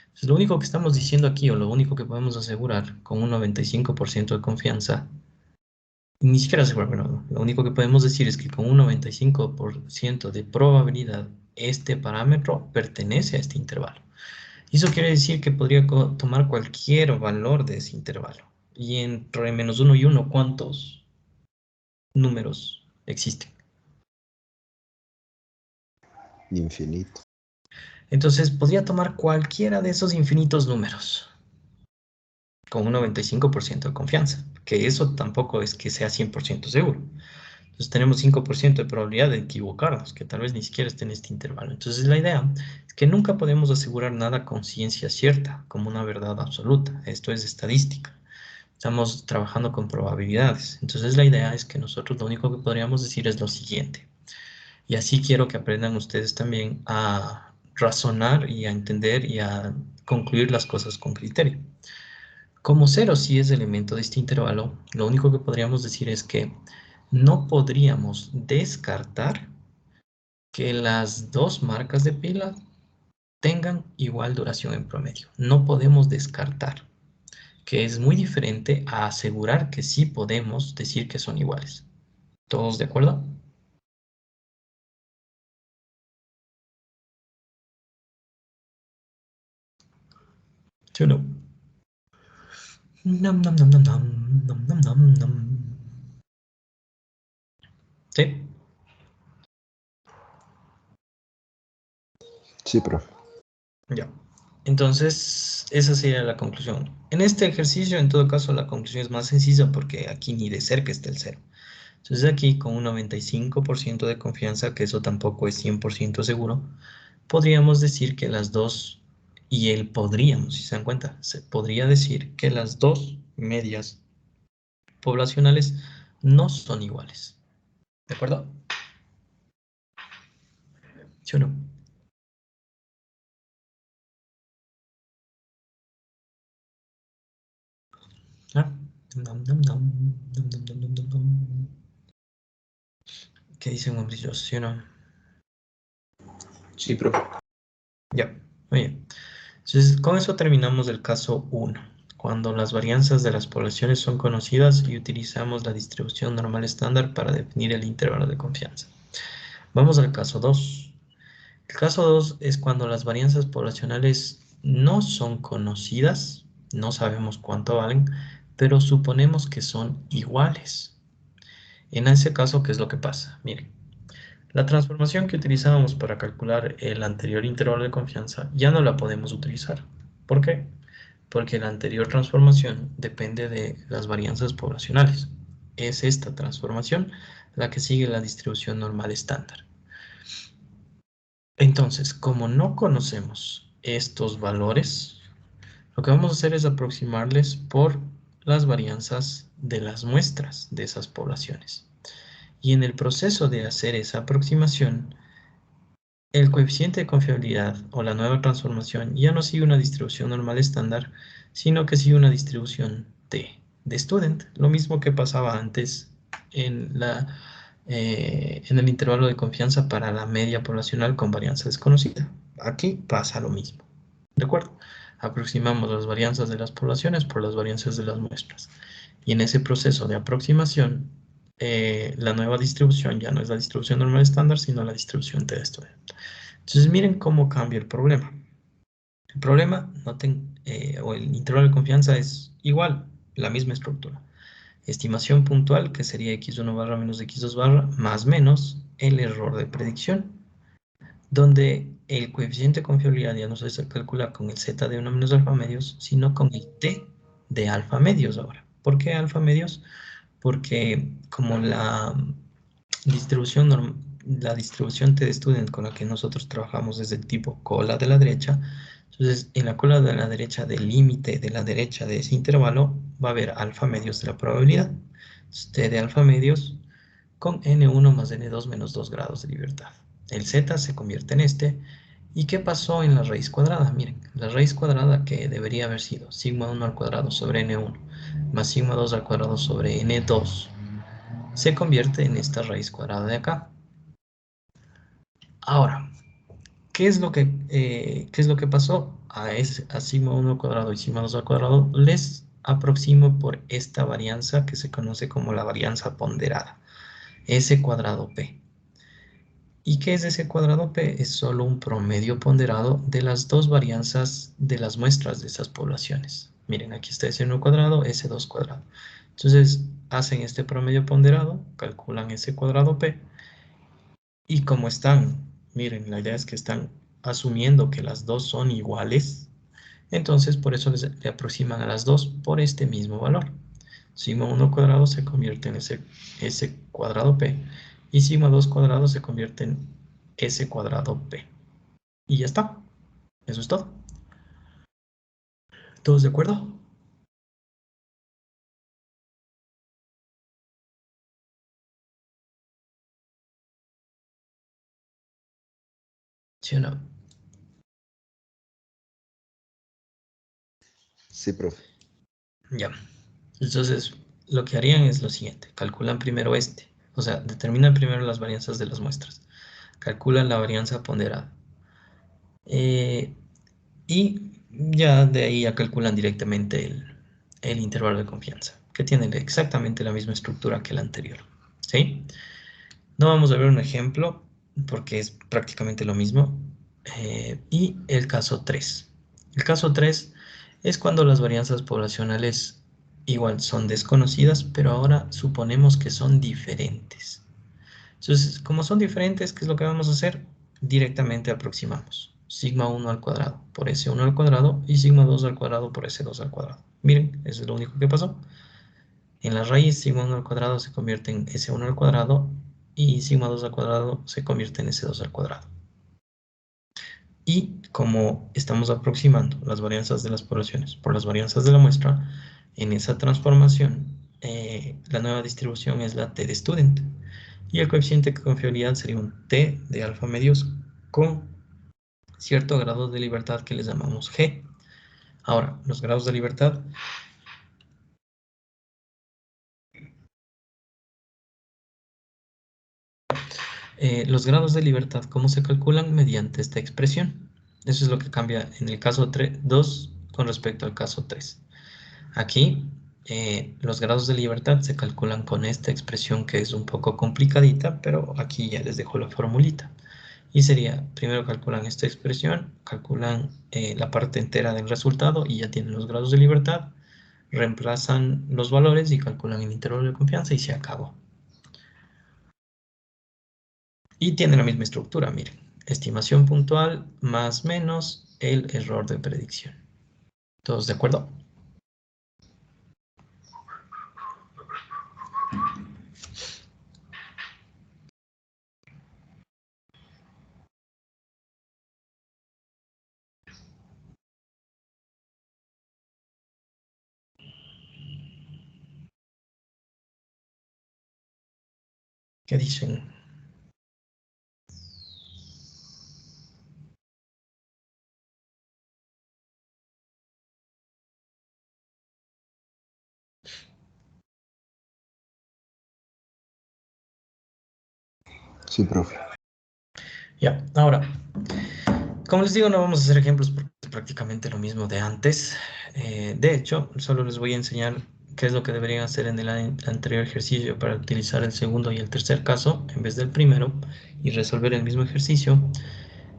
Entonces, lo único que estamos diciendo aquí, o lo único que podemos asegurar con un 95% de confianza, ni siquiera asegurar, bueno, lo único que podemos decir es que con un 95% de probabilidad, este parámetro pertenece a este intervalo. Y eso quiere decir que podría tomar cualquier valor de ese intervalo. Y entre menos uno y uno, ¿cuántos números existen? Infinito. Entonces, podría tomar cualquiera de esos infinitos números con un 95% de confianza, que eso tampoco es que sea 100% seguro. Entonces tenemos 5% de probabilidad de equivocarnos, que tal vez ni siquiera esté en este intervalo. Entonces la idea es que nunca podemos asegurar nada con ciencia cierta, como una verdad absoluta. Esto es estadística. Estamos trabajando con probabilidades. Entonces la idea es que nosotros lo único que podríamos decir es lo siguiente. Y así quiero que aprendan ustedes también a razonar y a entender y a concluir las cosas con criterio. Como cero sí es elemento de este intervalo, lo único que podríamos decir es que no podríamos descartar que las dos marcas de pila tengan igual duración en promedio. No podemos descartar, que es muy diferente a asegurar que sí podemos decir que son iguales. ¿Todos de acuerdo? ¿Sí o no? Nam, nam, nam, nam, nam, nam, nam, nam, nam. ¿Sí? Sí, profe. Ya. Entonces, esa sería la conclusión. En este ejercicio, en todo caso, la conclusión es más sencilla porque aquí ni de cerca está el cero. Entonces aquí, con un 95% de confianza, que eso tampoco es 100% seguro, podríamos decir que las dos, y él podríamos, si se dan cuenta, se podría decir que las dos medias poblacionales no son iguales. ¿De acuerdo? ¿Sí o no? Ah, dum, dum, dum, dum, dum, dum, dum, dum, dum. ¿Qué dicen, hombrillos? ¿Sí o no? Sí, profe. Ya, muy bien. Entonces, con eso terminamos el caso 1, cuando las varianzas de las poblaciones son conocidas y utilizamos la distribución normal estándar para definir el intervalo de confianza. Vamos al caso 2. El caso 2 es cuando las varianzas poblacionales no son conocidas, no sabemos cuánto valen, pero suponemos que son iguales. En ese caso, ¿qué es lo que pasa? Miren, la transformación que utilizábamos para calcular el anterior intervalo de confianza ya no la podemos utilizar. ¿Por qué? Porque la anterior transformación depende de las varianzas poblacionales. Es esta transformación la que sigue la distribución normal estándar. Entonces, como no conocemos estos valores, lo que vamos a hacer es aproximarles por las varianzas de las muestras de esas poblaciones. Y en el proceso de hacer esa aproximación, el coeficiente de confiabilidad o la nueva transformación ya no sigue una distribución normal estándar, sino que sigue una distribución de student, lo mismo que pasaba antes en el intervalo de confianza para la media poblacional con varianza desconocida. Aquí pasa lo mismo, ¿de acuerdo? Aproximamos las varianzas de las poblaciones por las varianzas de las muestras. Y en ese proceso de aproximación, la nueva distribución ya no es la distribución normal estándar, sino la distribución t-student. Entonces miren cómo cambia el problema. El problema, noten, o el intervalo de confianza es igual, la misma estructura. Estimación puntual, que sería x1 barra menos x2 barra, más menos el error de predicción, donde el coeficiente de confiabilidad ya no se calcula con el z de 1 menos alfa medios, sino con el t de alfa medios ahora. ¿Por qué alfa medios? Porque como la distribución t-student con la que nosotros trabajamos es del tipo cola de la derecha, entonces en la cola de la derecha del límite de la derecha de ese intervalo va a haber alfa medios de la probabilidad. Entonces, t de alfa medios con n1 más n2 menos 2 grados de libertad. El z se convierte en este. ¿Y qué pasó en la raíz cuadrada? Miren, la raíz cuadrada que debería haber sido sigma 1 al cuadrado sobre n1 más sigma 2 al cuadrado sobre n2 se convierte en esta raíz cuadrada de acá. Ahora, ¿qué es lo que pasó? A sigma 1 al cuadrado y sigma 2 al cuadrado les aproximo por esta varianza que se conoce como la varianza ponderada, S cuadrado P. ¿Y qué es ese cuadrado P? Es solo un promedio ponderado de las dos varianzas de las muestras de esas poblaciones. Miren, aquí está S1 cuadrado, S2 cuadrado. Entonces, hacen este promedio ponderado, calculan ese cuadrado P, y como están, miren, la idea es que están asumiendo que las dos son iguales, entonces por eso le aproximan a las dos por este mismo valor. Sigma 1 cuadrado se convierte en S cuadrado P y sigma 2 cuadrado se convierte en S cuadrado P. Y ya está. Eso es todo. ¿Todos de acuerdo? ¿Sí o no? Sí, profe. Ya. Entonces, lo que harían es lo siguiente. Calculan primero este. O sea, determinan primero las varianzas de las muestras. Calculan la varianza ponderada. Y ya de ahí ya calculan directamente el intervalo de confianza, que tiene exactamente la misma estructura que el anterior. ¿Sí? No vamos a ver un ejemplo porque es prácticamente lo mismo. Y el caso 3. El caso 3 es cuando las varianzas poblacionales igual son desconocidas, pero ahora suponemos que son diferentes. Entonces, como son diferentes, ¿qué es lo que vamos a hacer? Directamente aproximamos. Sigma 1 al cuadrado por S1 al cuadrado y sigma 2 al cuadrado por S2 al cuadrado. Miren, eso es lo único que pasó. En la raíz, sigma 1 al cuadrado se convierte en S1 al cuadrado y sigma 2 al cuadrado se convierte en S2 al cuadrado. Y como estamos aproximando las varianzas de las poblaciones por las varianzas de la muestra, en esa transformación, la nueva distribución es la t de student. Y el coeficiente de confiabilidad sería un t de alfa medios con cierto grado de libertad que les llamamos g. Ahora, los grados de libertad los grados de libertad, ¿cómo se calculan? Mediante esta expresión. Eso es lo que cambia en el caso 2 con respecto al caso 3. Aquí, los grados de libertad se calculan con esta expresión que es un poco complicadita, pero aquí ya les dejo la formulita. Y sería, primero calculan esta expresión, calculan la parte entera del resultado y ya tienen los grados de libertad, reemplazan los valores y calculan el intervalo de confianza y se acabó. Y tiene la misma estructura, miren. Estimación puntual más menos el error de predicción. ¿Todos de acuerdo? ¿Qué dicen? Sí, profe. Ya, ahora, como les digo, no vamos a hacer ejemplos porque es prácticamente lo mismo de antes. De hecho, solo les voy a enseñar qué es lo que deberían hacer en el anterior ejercicio para utilizar el segundo y el tercer caso en vez del primero y resolver el mismo ejercicio.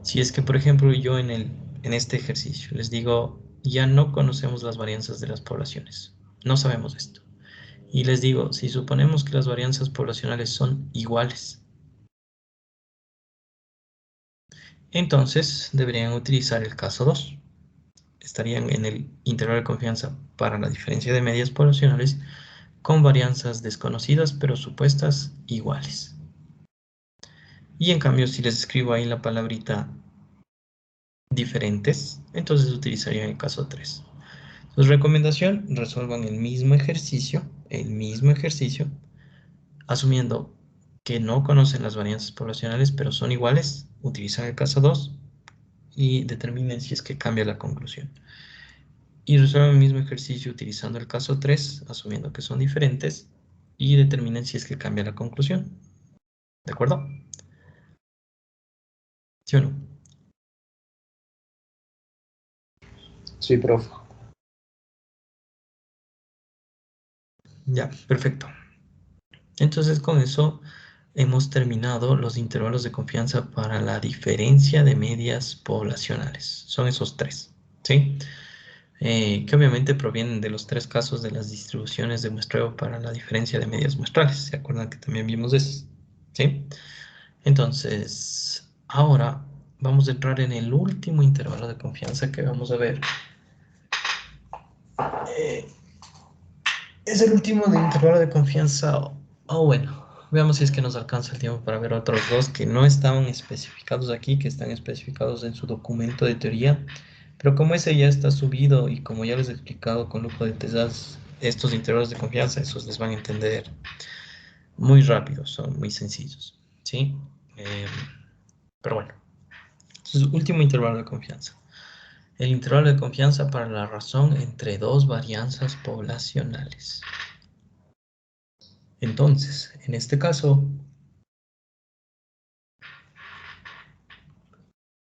Si es que, por ejemplo, yo en este ejercicio les digo, ya no conocemos las varianzas de las poblaciones, no sabemos esto. Y les digo, si suponemos que las varianzas poblacionales son iguales, entonces deberían utilizar el caso 2. Estarían en el intervalo de confianza para la diferencia de medias poblacionales con varianzas desconocidas pero supuestas iguales. Y en cambio, si les escribo ahí la palabrita diferentes, entonces utilizarían el caso 3. Entonces, recomendación, resuelvan el mismo ejercicio, asumiendo que no conocen las varianzas poblacionales, pero son iguales, utilizan el caso 2 y determinen si es que cambia la conclusión. Y resuelvan el mismo ejercicio utilizando el caso 3, asumiendo que son diferentes, y determinen si es que cambia la conclusión. ¿De acuerdo? ¿Sí o no? Sí, profe. Ya, perfecto. Entonces con eso hemos terminado los intervalos de confianza para la diferencia de medias poblacionales. Son esos tres, ¿sí? Que obviamente provienen de los tres casos de las distribuciones de muestreo para la diferencia de medias muestrales. ¿Se acuerdan que también vimos eso? ¿Sí? Entonces, ahora vamos a entrar en el último intervalo de confianza que vamos a ver. Es el último de intervalo de confianza. Bueno, veamos si es que nos alcanza el tiempo para ver otros dos que no estaban especificados aquí, que están especificados en su documento de teoría. Pero como ese ya está subido y como ya les he explicado con lujo de detalles estos intervalos de confianza, esos les van a entender muy rápido, son muy sencillos, ¿sí? Pero bueno, entonces, último intervalo de confianza. El intervalo de confianza para la razón entre dos varianzas poblacionales. Entonces, en este caso,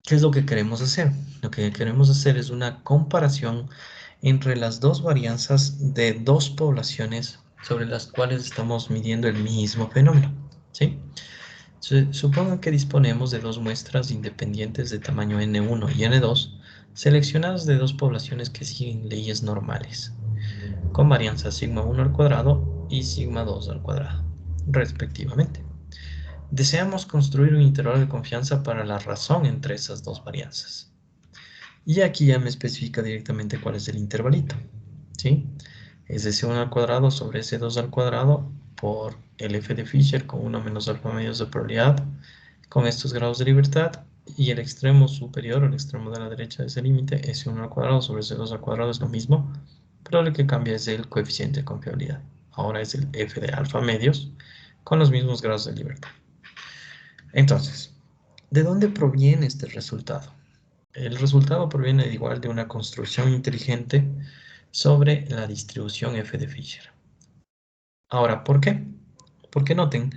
¿qué es lo que queremos hacer? Lo que queremos hacer es una comparación entre las dos varianzas de dos poblaciones sobre las cuales estamos midiendo el mismo fenómeno, ¿sí? Supongan que disponemos de dos muestras independientes de tamaño n1 y n2, seleccionadas de dos poblaciones que siguen leyes normales, con varianza sigma 1 al cuadrado y sigma 2 al cuadrado, respectivamente. Deseamos construir un intervalo de confianza para la razón entre esas dos varianzas. Y aquí ya me especifica directamente cuál es el intervalito, ¿sí? Es S1 al cuadrado sobre S2 al cuadrado por el f de Fisher con 1 menos alfa medios de probabilidad con estos grados de libertad y el extremo superior, el extremo de la derecha de ese límite, S1 al cuadrado sobre S2 al cuadrado es lo mismo, pero lo que cambia es el coeficiente de confiabilidad. Ahora es el f de alfa medios con los mismos grados de libertad. Entonces, ¿de dónde proviene este resultado? El resultado proviene igual de una construcción inteligente sobre la distribución f de Fisher. Ahora, ¿por qué? Porque noten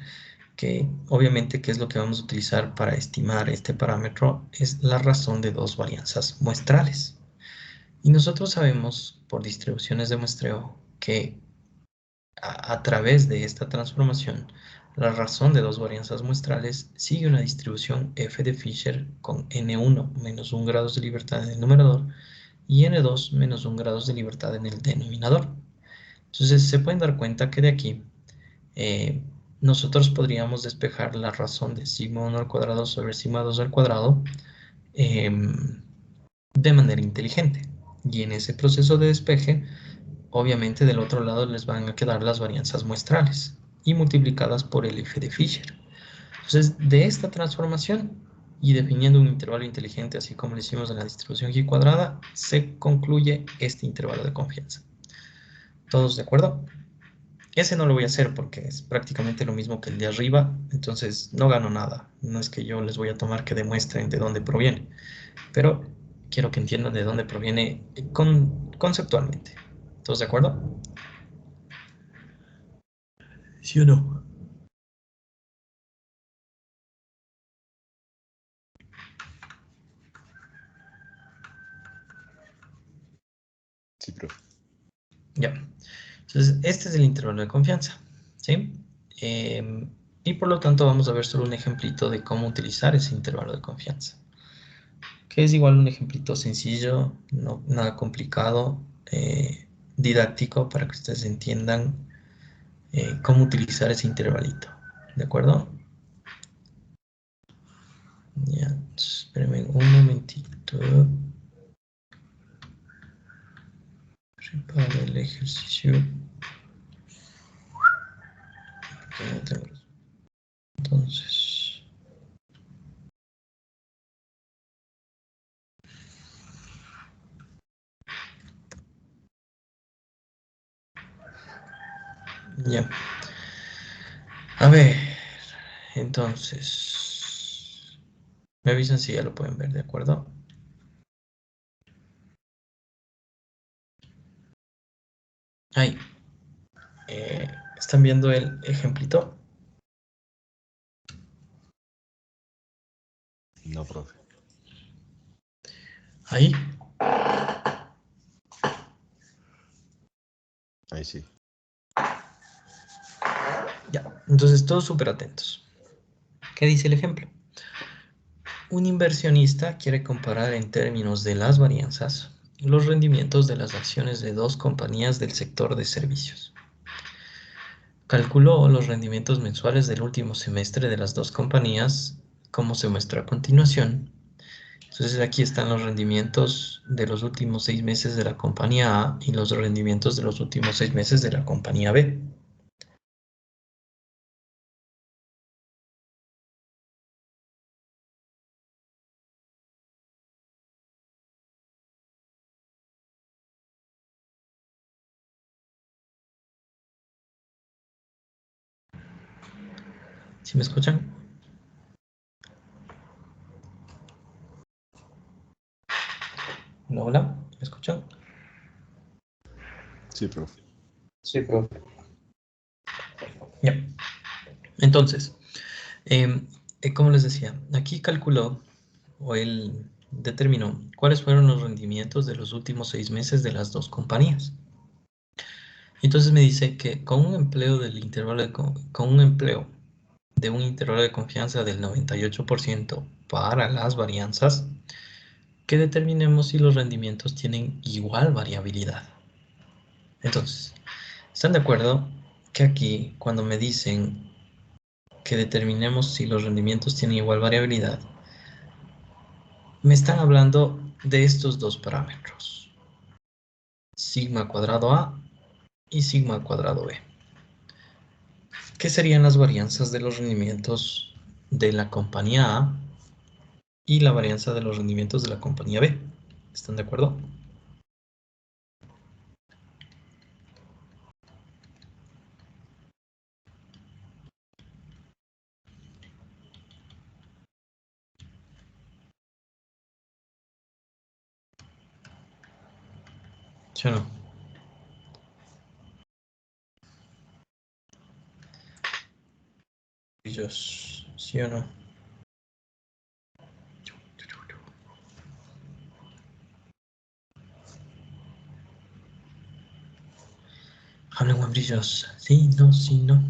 que obviamente, ¿qué es lo que vamos a utilizar para estimar este parámetro? Es la razón de dos varianzas muestrales. Y nosotros sabemos, por distribuciones de muestreo, que a través de esta transformación, la razón de dos varianzas muestrales sigue una distribución f de Fisher con n1 menos 1 grados de libertad en el numerador y n2 menos 1 grados de libertad en el denominador. Entonces se pueden dar cuenta que de aquí nosotros podríamos despejar la razón de sigma 1 al cuadrado sobre sigma 2 al cuadrado de manera inteligente. Y en ese proceso de despeje, obviamente del otro lado les van a quedar las varianzas muestrales y multiplicadas por el f de Fisher. Entonces, de esta transformación y definiendo un intervalo inteligente, así como lo hicimos en la distribución G cuadrada, se concluye este intervalo de confianza. ¿Todos de acuerdo? Ese no lo voy a hacer porque es prácticamente lo mismo que el de arriba, entonces no gano nada. No es que yo les voy a tomar que demuestren de dónde proviene, pero quiero que entiendan de dónde proviene conceptualmente. ¿Todos de acuerdo? ¿Sí o no? Sí, profe. Ya. Entonces, este es el intervalo de confianza, ¿sí? Y por lo tanto vamos a ver solo un ejemplito de cómo utilizar ese intervalo de confianza. Que es igual un ejemplito sencillo, no, nada complicado, didáctico para que ustedes entiendan cómo utilizar ese intervalito. ¿De acuerdo? Ya, espérenme un momentito. Reparo el ejercicio. Entonces, ya. A ver, entonces, me avisan si ya lo pueden ver, ¿de acuerdo? Ahí. ¿Están viendo el ejemplito? No, profe. Ahí. Ahí sí. Ya. Entonces, todos súper atentos. ¿Qué dice el ejemplo? Un inversionista quiere comparar en términos de las varianzas los rendimientos de las acciones de dos compañías del sector de servicios. Calculó los rendimientos mensuales del último semestre de las dos compañías, como se muestra a continuación. Entonces aquí están los rendimientos de los últimos 6 meses de la compañía A y los rendimientos de los últimos 6 meses de la compañía B. ¿Sí me escuchan? Hola, hola, ¿me escuchan? Sí, profe. Sí, profe. Ya. Entonces, como les decía, aquí calculó o él determinó cuáles fueron los rendimientos de los últimos 6 meses de las dos compañías. Entonces me dice que con un empleo del intervalo con un empleo de un intervalo de confianza del 98% para las varianzas, que determinemos si los rendimientos tienen igual variabilidad. Entonces, ¿están de acuerdo que aquí cuando me dicen que determinemos si los rendimientos tienen igual variabilidad, me están hablando de estos dos parámetros, sigma cuadrado A y sigma cuadrado B? ¿Qué serían las varianzas de los rendimientos de la compañía A y la varianza de los rendimientos de la compañía B? ¿Están de acuerdo? ¿Sí o no? Ellos, ¿sí o no? Hablen guambrillos. Sí, no, sí, no.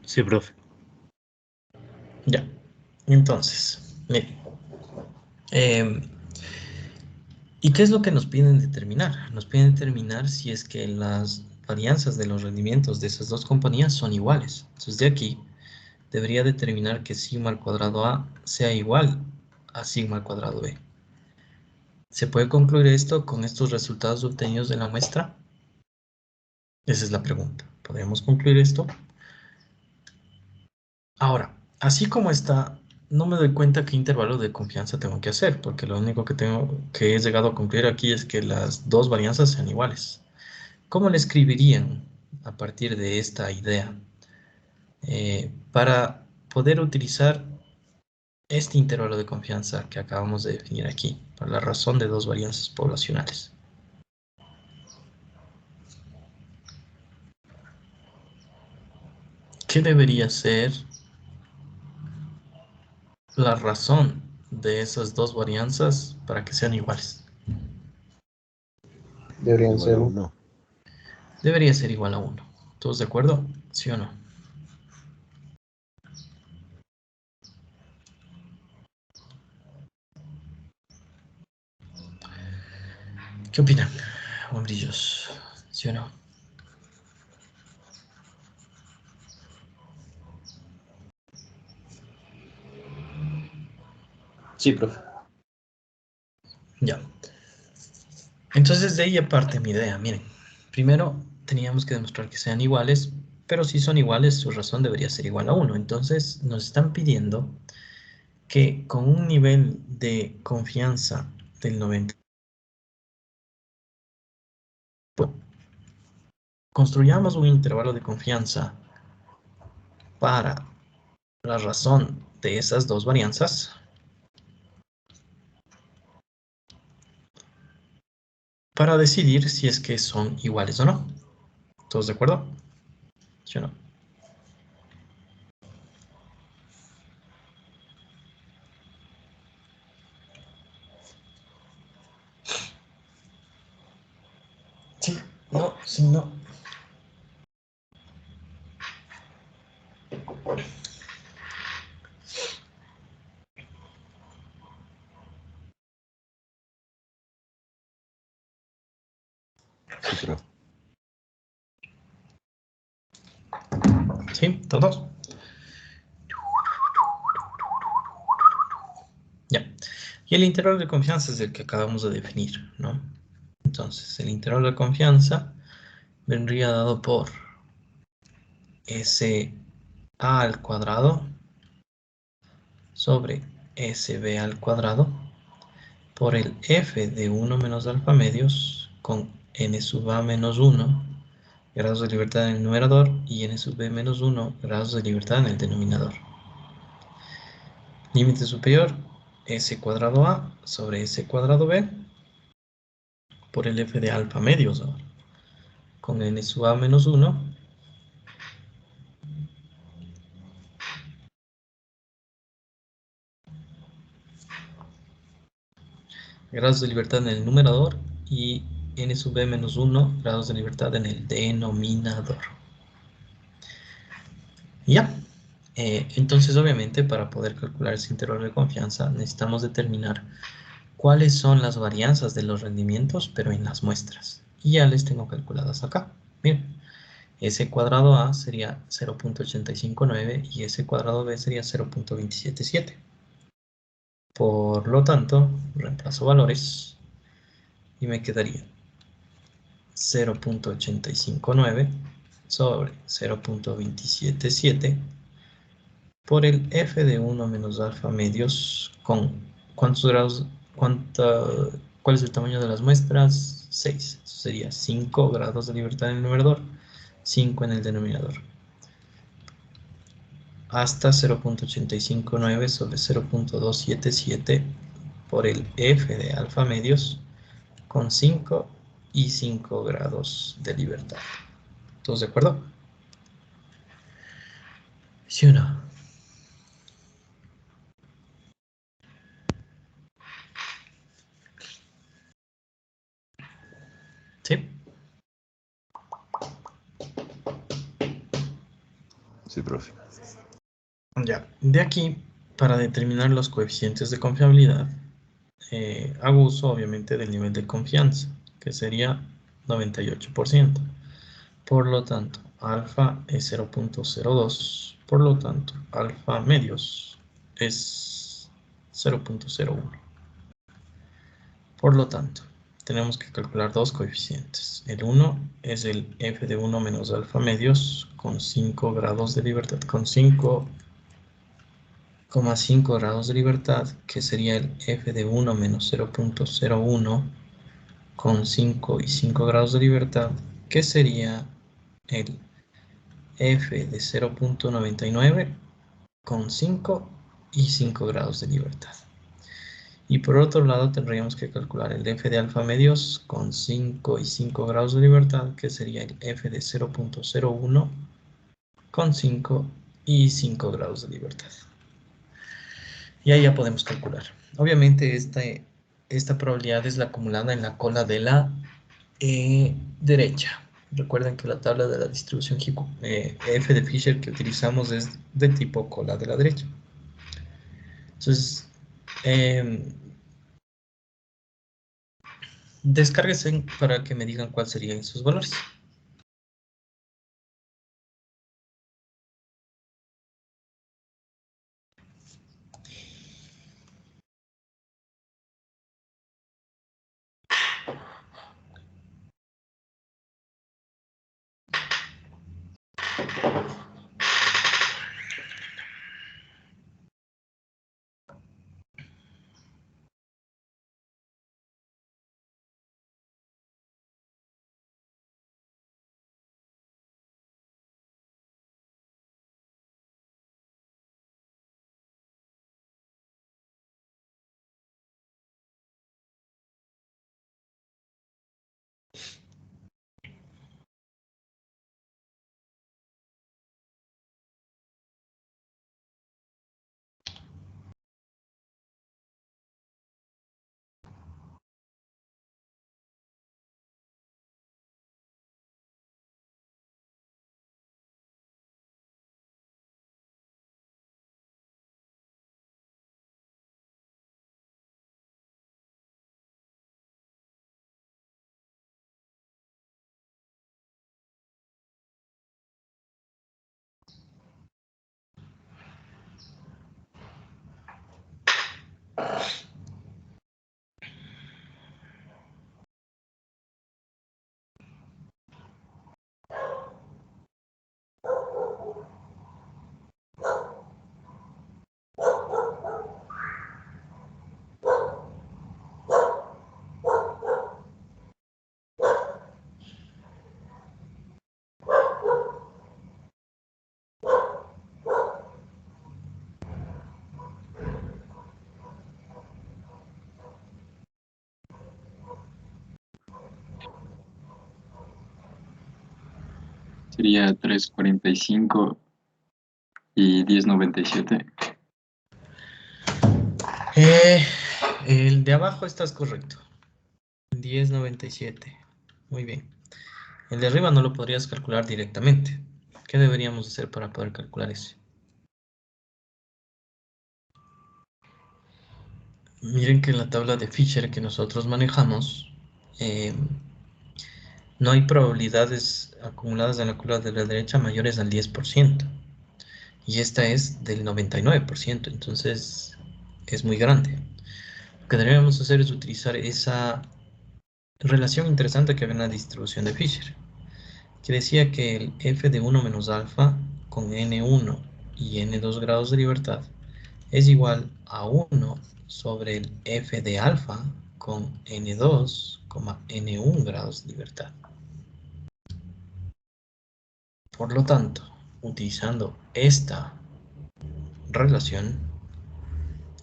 Sí, profe. Ya. Entonces, miren. ¿Y qué es lo que nos piden determinar? Nos piden determinar si es que las varianzas de los rendimientos de esas dos compañías son iguales. Entonces, de aquí debería determinar que sigma al cuadrado A sea igual a sigma al cuadrado B. ¿Se puede concluir esto con estos resultados obtenidos de la muestra? Esa es la pregunta. ¿Podemos concluir esto? Ahora, así como está, no me doy cuenta qué intervalo de confianza tengo que hacer, porque lo único que he llegado a concluir aquí es que las dos varianzas sean iguales. ¿Cómo le escribirían a partir de esta idea para poder utilizar este intervalo de confianza que acabamos de definir aquí, por la razón de dos varianzas poblacionales? ¿Qué debería ser la razón de esas dos varianzas para que sean iguales? Deberían Igual ser a 1. Debería ser igual a 1. ¿Todos de acuerdo? ¿Sí o no? ¿Qué opinan, hombrillos? ¿Sí o no? Sí, profe. Ya. Entonces de ahí aparte mi idea, miren. Primero teníamos que demostrar que sean iguales, pero si son iguales, su razón debería ser igual a 1. Entonces nos están pidiendo que con un nivel de confianza del 90, construyamos un intervalo de confianza para la razón de esas dos varianzas para decidir si es que son iguales o no. ¿Todos de acuerdo? ¿Sí o no? Sí, no, sí, no. Sí, profe. ¿Sí? ¿Todos? Ya. Y el intervalo de confianza es el que acabamos de definir, ¿no? Entonces, el intervalo de confianza vendría dado por SA al cuadrado sobre SB al cuadrado por el F de 1 menos alfa medios con N sub A menos 1 grados de libertad en el numerador y N sub B menos 1 grados de libertad en el denominador. Límite superior, S cuadrado A sobre S cuadrado B por el F de alfa medios ahora, con N sub A menos 1 grados de libertad en el numerador y N sub B menos 1 grados de libertad en el denominador. Ya. Entonces, obviamente, para poder calcular ese intervalo de confianza, necesitamos determinar cuáles son las varianzas de los rendimientos, pero en las muestras. Y ya les tengo calculadas acá. Miren, S cuadrado A sería 0.859 y S cuadrado B sería 0.277. Por lo tanto, reemplazo valores y me quedaría 0.859 sobre 0.277 por el F de 1 menos alfa medios con ¿cuántos grados? ¿Cuál es el tamaño de las muestras? 6. Eso sería 5 grados de libertad en el numerador, 5 en el denominador. Hasta 0.859 sobre 0.277 por el F de alfa medios con 5 y 5 grados de libertad. ¿Todos de acuerdo? ¿Sí o no? ¿Sí? Sí, profe. Ya, de aquí, para determinar los coeficientes de confiabilidad, hago uso obviamente del nivel de confianza, que sería 98%. Por lo tanto, alfa es 0.02. Por lo tanto, alfa medios es 0.01. Por lo tanto, tenemos que calcular dos coeficientes. El 1 es el f de 1 menos alfa medios con 5 grados de libertad, con 5,5 grados de libertad, que sería el f de 1 menos 0.01 con 5 y 5 grados de libertad, que sería el f de 0.99 con 5 y 5 grados de libertad. Y por otro lado tendríamos que calcular el f de alfa medios con 5 y 5 grados de libertad, que sería el f de 0.01 con 5 y 5 grados de libertad. Y ahí ya podemos calcular. Obviamente esta probabilidad es la acumulada en la cola de la derecha. Recuerden que la tabla de la distribución f de Fisher que utilizamos es de tipo cola de la derecha. Entonces, descárguense para que me digan cuáles serían sus valores. Sería 3.45 y 10.97. El de abajo estás correcto. 10.97. Muy bien. El de arriba no lo podrías calcular directamente. ¿Qué deberíamos hacer para poder calcular ese? Miren que en la tabla de Fisher que nosotros manejamos, no hay probabilidades acumuladas en la curva de la derecha mayores al 10%. Y esta es del 99%, entonces es muy grande. Lo que deberíamos hacer es utilizar esa relación interesante que había en la distribución de Fisher, que decía que el f de 1 menos alfa con n1 y n2 grados de libertad es igual a 1 sobre el f de alfa con n2, n1 grados de libertad. Por lo tanto, utilizando esta relación,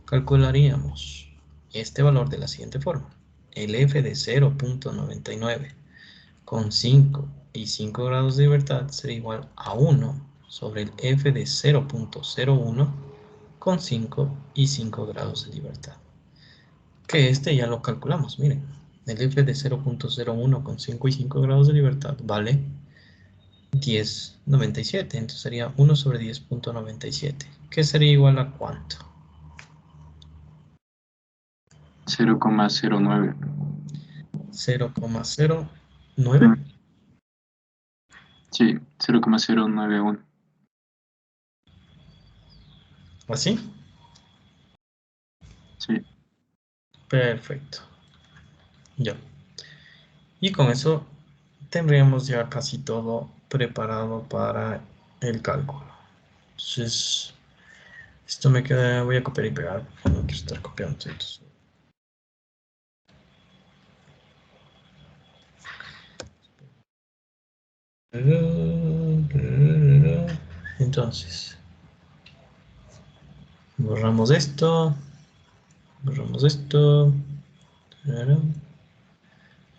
calcularíamos este valor de la siguiente forma. el f de 0.99 con 5 y 5 grados de libertad sería igual a 1 sobre el f de 0.01 con 5 y 5 grados de libertad. Que este ya lo calculamos, miren. El f de 0.01 con 5 y 5 grados de libertad vale 10.97. Entonces sería 1 sobre 10.97. ¿Qué sería igual a cuánto? 0,09. 0,09. Sí, 0,091. ¿Así? Sí. Perfecto. Ya. Y con eso tendríamos ya casi todo preparado para el cálculo. Entonces, esto me queda, voy a copiar y pegar. No quiero estar copiando. Entonces. Entonces, borramos esto. Borramos esto.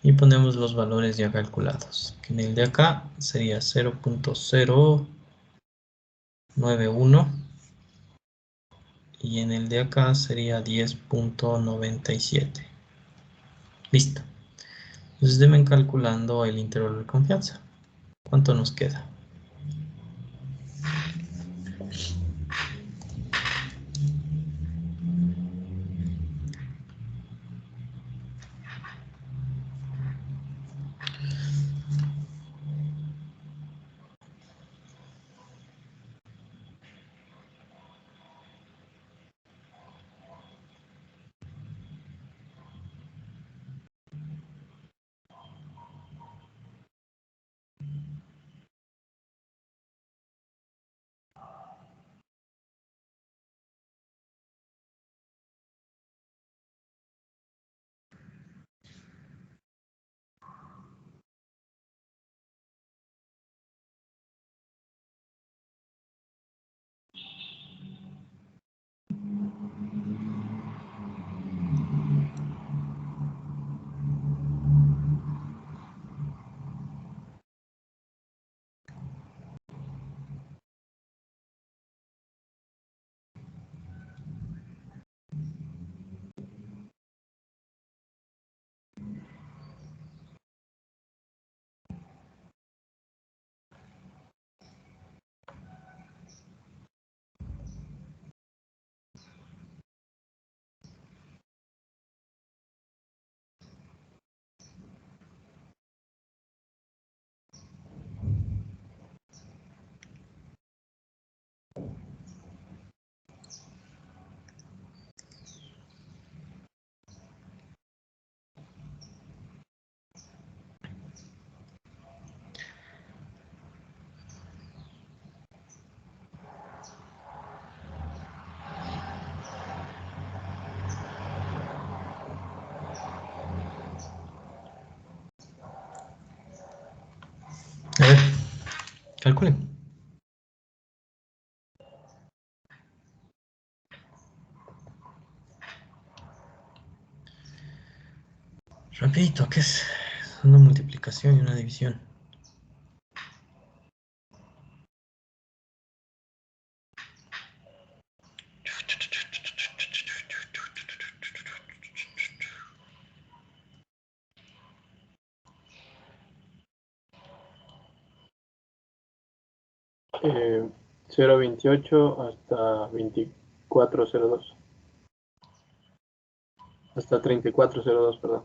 Y ponemos los valores ya calculados. Que en el de acá sería 0.091 y en el de acá sería 10.97. Listo. Entonces deben calculando el intervalo de confianza. ¿Cuánto nos queda? A ver, calculen. Rapidito, ¿qué es? Una multiplicación y una división. Eh, 0.28 hasta 24.02. Hasta 34.02, perdón.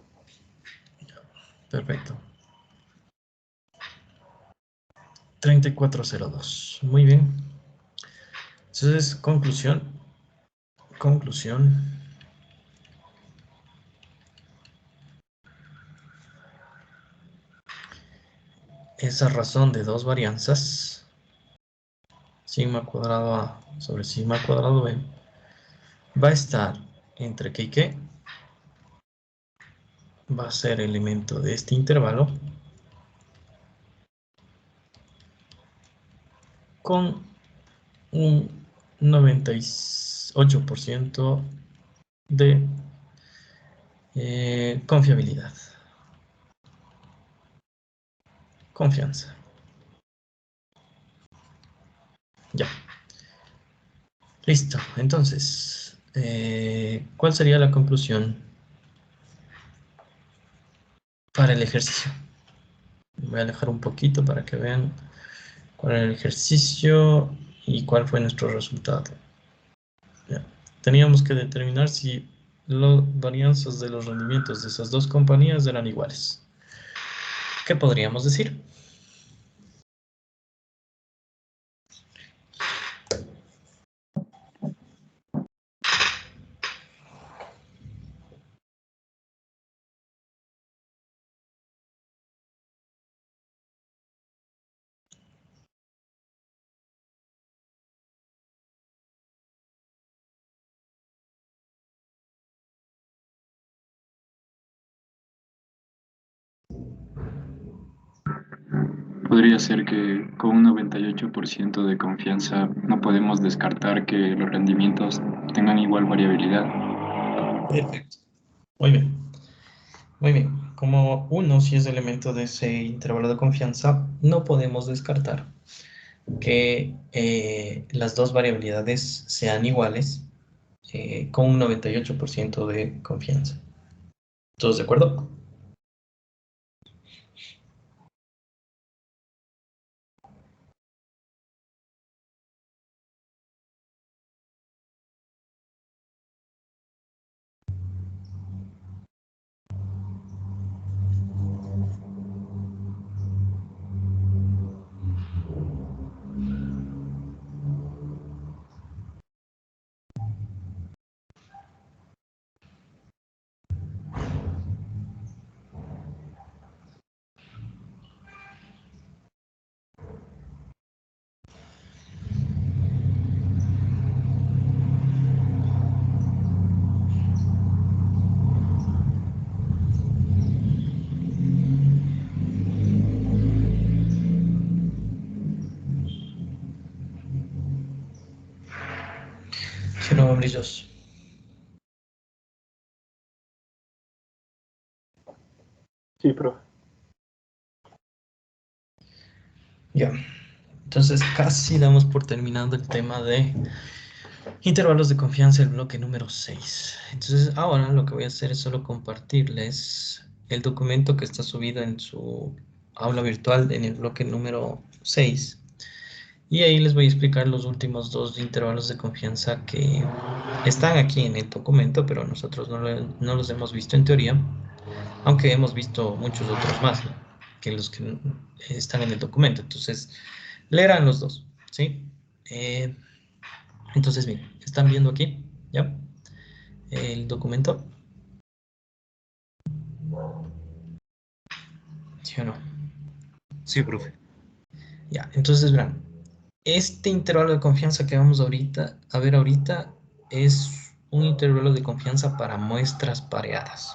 Perfecto. 3402. Muy bien. Entonces, conclusión. Conclusión. Esa razón de dos varianzas, sigma cuadrado A sobre sigma cuadrado B, va a estar entre qué y qué. Va a ser elemento de este intervalo con un 98% de Confiabilidad. Confianza. Ya. Listo. Entonces, ¿cuál sería la conclusión para el ejercicio? Voy a alejar un poquito para que vean cuál era el ejercicio y cuál fue nuestro resultado. Ya. Teníamos que determinar si las varianzas de los rendimientos de esas dos compañías eran iguales. ¿Qué podríamos decir? Podría ser que con un 98% de confianza no podemos descartar que los rendimientos tengan igual variabilidad. Perfecto. Muy bien. Muy bien. Como uno sí es elemento de ese intervalo de confianza, no podemos descartar que las dos variabilidades sean iguales con un 98% de confianza. ¿Todos de acuerdo? ¿Sí o no, brillos? Sí, profe. Ya. Entonces casi damos por terminado el tema de intervalos de confianza, el bloque número 6. Entonces ahora lo que voy a hacer es solo compartirles el documento que está subido en su aula virtual en el bloque número 6. Y ahí les voy a explicar los últimos dos intervalos de confianza que están aquí en el documento, pero nosotros no los hemos visto en teoría, aunque hemos visto muchos otros más, ¿no?, que los que están en el documento. Entonces, leerán los dos, ¿sí? Entonces, miren, están viendo aquí, ¿ya? El documento. ¿Sí o no? Sí, profe. Ya, entonces verán, este intervalo de confianza que vamos a ver ahorita es un intervalo de confianza para muestras pareadas.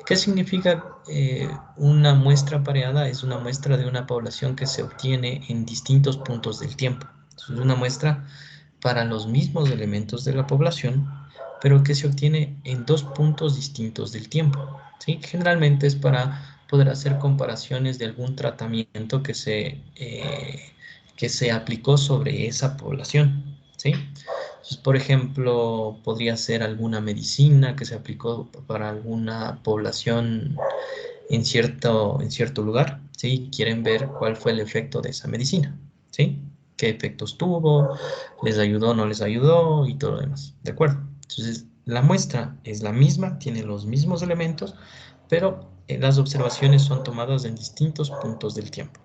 ¿Qué significa una muestra pareada? Es una muestra de una población que se obtiene en distintos puntos del tiempo. Entonces, es una muestra para los mismos elementos de la población, pero que se obtiene en dos puntos distintos del tiempo, ¿sí? Generalmente es para poder hacer comparaciones de algún tratamiento que se aplicó sobre esa población, ¿sí? Entonces, por ejemplo, podría ser alguna medicina que se aplicó para alguna población en cierto lugar, ¿sí? Quieren ver cuál fue el efecto de esa medicina, ¿sí? ¿Qué efectos tuvo? ¿Les ayudó, no les ayudó? Y todo lo demás, ¿de acuerdo? Entonces, la muestra es la misma, tiene los mismos elementos, pero las observaciones son tomadas en distintos puntos del tiempo.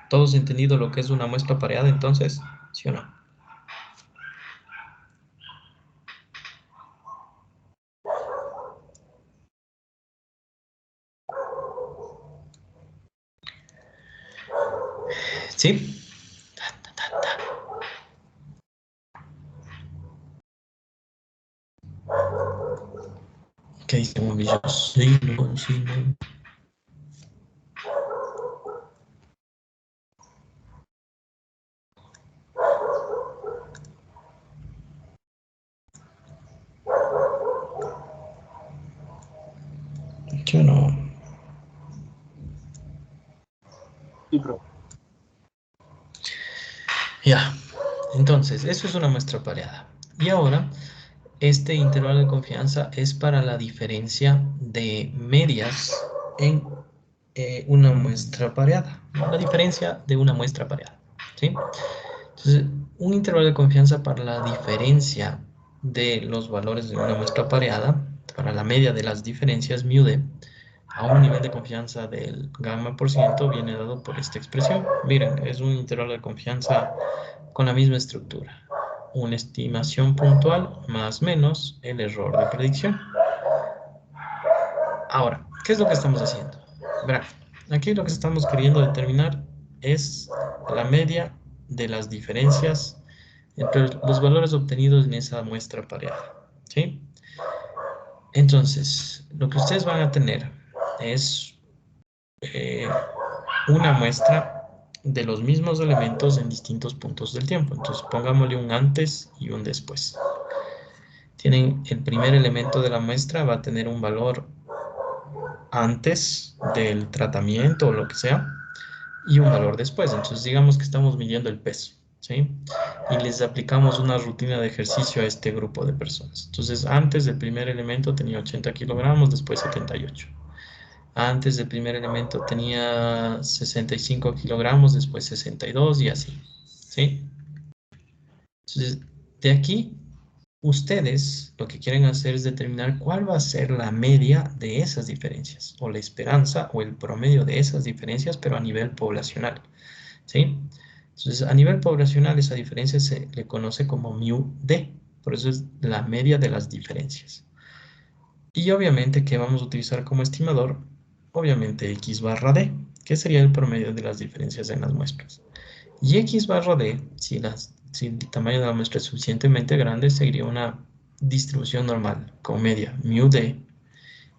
¿Todos entendido lo que es una muestra pareada entonces? ¿Sí o no? ¿Sí? ¿Qué dice Bombillos? Sí, no, sí, no. ¿Sí o no? Sí, profe. Ya, entonces, eso es una muestra pareada. Y ahora, este intervalo de confianza es para la diferencia de medias en una muestra pareada. La diferencia de una muestra pareada, ¿sí? Entonces, un intervalo de confianza para la diferencia de los valores de una muestra pareada, para la media de las diferencias μ d, a un nivel de confianza del gamma por ciento, viene dado por esta expresión. Miren, es un intervalo de confianza con la misma estructura. Una estimación puntual más menos el error de predicción. Ahora, ¿qué es lo que estamos haciendo? Verán, aquí lo que estamos queriendo determinar es la media de las diferencias entre los valores obtenidos en esa muestra pareada, ¿sí? Entonces, lo que ustedes van a tener es una muestra de los mismos elementos en distintos puntos del tiempo. Entonces, pongámosle un antes y un después. Tienen el primer elemento de la muestra, va a tener un valor antes del tratamiento o lo que sea, y un valor después. Entonces, digamos que estamos midiendo el peso, ¿sí? Y les aplicamos una rutina de ejercicio a este grupo de personas. Entonces, antes del primer elemento tenía 80 kilogramos, después 78. Antes del primer elemento tenía 65 kilogramos, después 62 y así, ¿sí? Entonces, de aquí, ustedes lo que quieren hacer es determinar cuál va a ser la media de esas diferencias, o la esperanza o el promedio de esas diferencias, pero a nivel poblacional, ¿sí? Entonces, a nivel poblacional, esa diferencia se le conoce como μ-d, por eso es la media de las diferencias. Y obviamente, ¿qué vamos a utilizar como estimador? Obviamente x barra d, que sería el promedio de las diferencias en las muestras. Y x barra d, si el tamaño de la muestra es suficientemente grande, seguiría una distribución normal con media μ-d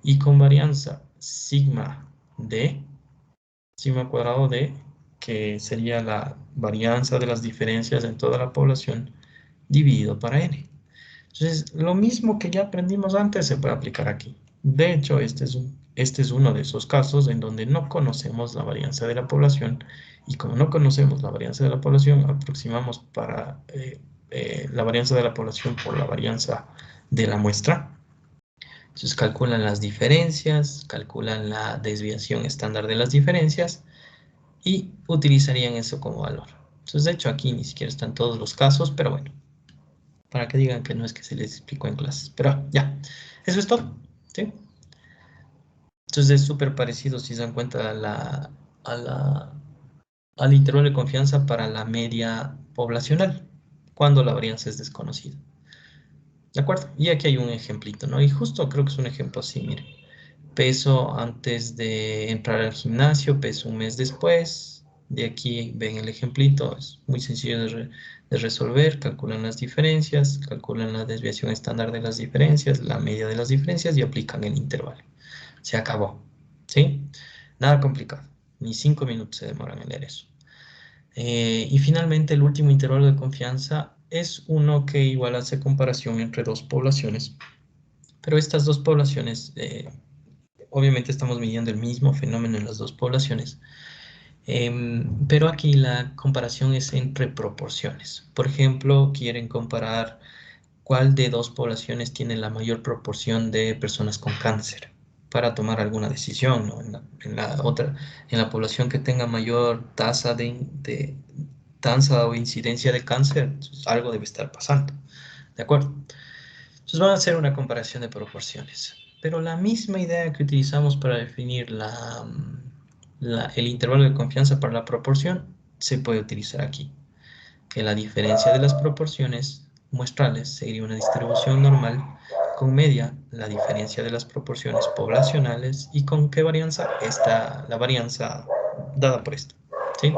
y con varianza sigma d, sigma cuadrado d, que sería la varianza de las diferencias en toda la población, dividido para n. Entonces, lo mismo que ya aprendimos antes se puede aplicar aquí. De hecho, este es uno de esos casos en donde no conocemos la varianza de la población, y como no conocemos la varianza de la población, aproximamos para la varianza de la población por la varianza de la muestra. Entonces calculan las diferencias, calculan la desviación estándar de las diferencias y utilizarían eso como valor. Entonces, de hecho, aquí ni siquiera están todos los casos, pero bueno, para que digan que no es que se les explicó en clases. Pero ya, eso es todo, ¿sí? Entonces es súper parecido, si se dan cuenta, al intervalo de confianza para la media poblacional, cuando la varianza es desconocida. ¿De acuerdo? Y aquí hay un ejemplito, ¿no? Y justo creo que es un ejemplo así, miren. Peso antes de entrar al gimnasio, peso un mes después. De aquí ven el ejemplito, es muy sencillo de resolver. Calculan las diferencias, calculan la desviación estándar de las diferencias, la media de las diferencias y aplican el intervalo. Se acabó, ¿sí? Nada complicado, ni 5 minutos se demoran en leer eso. Y finalmente, el último intervalo de confianza es uno que igual hace comparación entre dos poblaciones, pero estas dos poblaciones, obviamente estamos midiendo el mismo fenómeno en las dos poblaciones, pero aquí la comparación es entre proporciones. Por ejemplo, quieren comparar cuál de dos poblaciones tiene la mayor proporción de personas con cáncer para tomar alguna decisión, ¿no? En la población que tenga mayor tasa o incidencia de cáncer, entonces algo debe estar pasando, ¿de acuerdo? Entonces van a hacer una comparación de proporciones, pero la misma idea que utilizamos para definir el intervalo de confianza para la proporción se puede utilizar aquí, que la diferencia de las proporciones muestrales sería una distribución normal con media la diferencia de las proporciones poblacionales y con qué varianza la varianza dada por esto, ¿sí?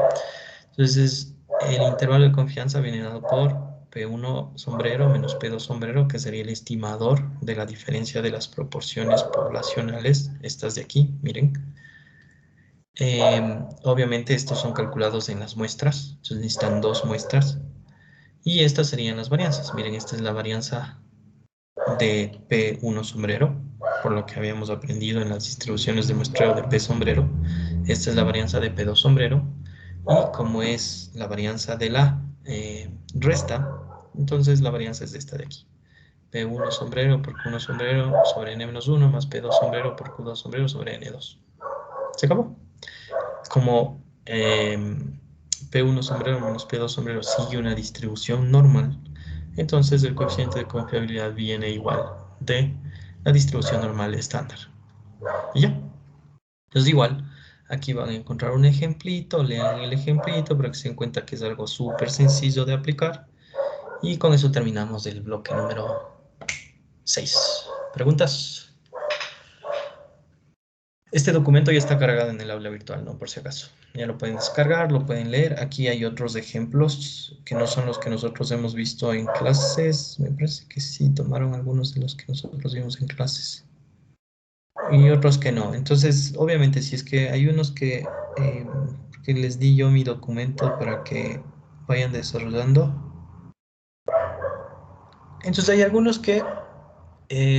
Entonces el intervalo de confianza viene dado por P1 sombrero menos P2 sombrero, que sería el estimador de la diferencia de las proporciones poblacionales, estas de aquí, miren. Obviamente estos son calculados en las muestras, entonces necesitan dos muestras. Y estas serían las varianzas. Miren, esta es la varianza de P1 sombrero. por lo que habíamos aprendido en las distribuciones de muestreo de P sombrero. Esta es la varianza de P2 sombrero. Y como es la varianza de la resta, entonces la varianza es esta de aquí. P1 sombrero por Q1 sombrero sobre N-1 más P2 sombrero por Q2 sombrero sobre N2. ¿Se acabó? Como P1 sombrero menos P2 sombrero sigue una distribución normal, entonces el coeficiente de confiabilidad viene igual de la distribución normal estándar. Y ya. Entonces igual, aquí van a encontrar un ejemplito, lean el ejemplito para que se den cuenta que es algo súper sencillo de aplicar. Y con eso terminamos el bloque número 6. ¿Preguntas? Este documento ya está cargado en el aula virtual, ¿no? Por si acaso. Ya lo pueden descargar, lo pueden leer. Aquí hay otros ejemplos que no son los que nosotros hemos visto en clases. Me parece que sí, tomaron algunos de los que nosotros vimos en clases. Y otros que no. Entonces, obviamente, si es que hay unos que les di yo mi documento para que vayan desarrollando. Entonces, hay algunos que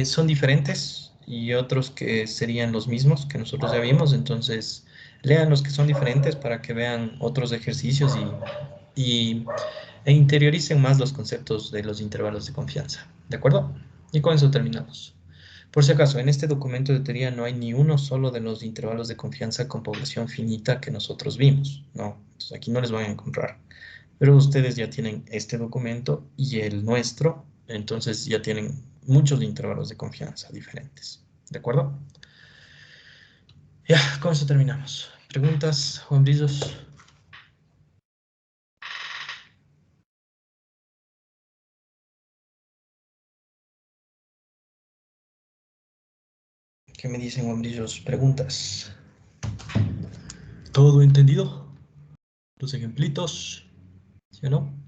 son diferentes y otros que serían los mismos que nosotros ya vimos. Entonces, lean los que son diferentes para que vean otros ejercicios e interioricen más los conceptos de los intervalos de confianza. ¿De acuerdo? Y con eso terminamos. Por si acaso, en este documento de teoría no hay ni uno solo de los intervalos de confianza con población finita que nosotros vimos. No, entonces aquí no les van a encontrar. Pero ustedes ya tienen este documento y el nuestro, entonces ya tienen muchos intervalos de confianza diferentes. ¿De acuerdo? Ya, con eso terminamos. ¿Preguntas, Juan Brillos? ¿Qué me dicen, Juan Brillos? ¿Preguntas? ¿Todo entendido? ¿Los ejemplitos? ¿Sí o no?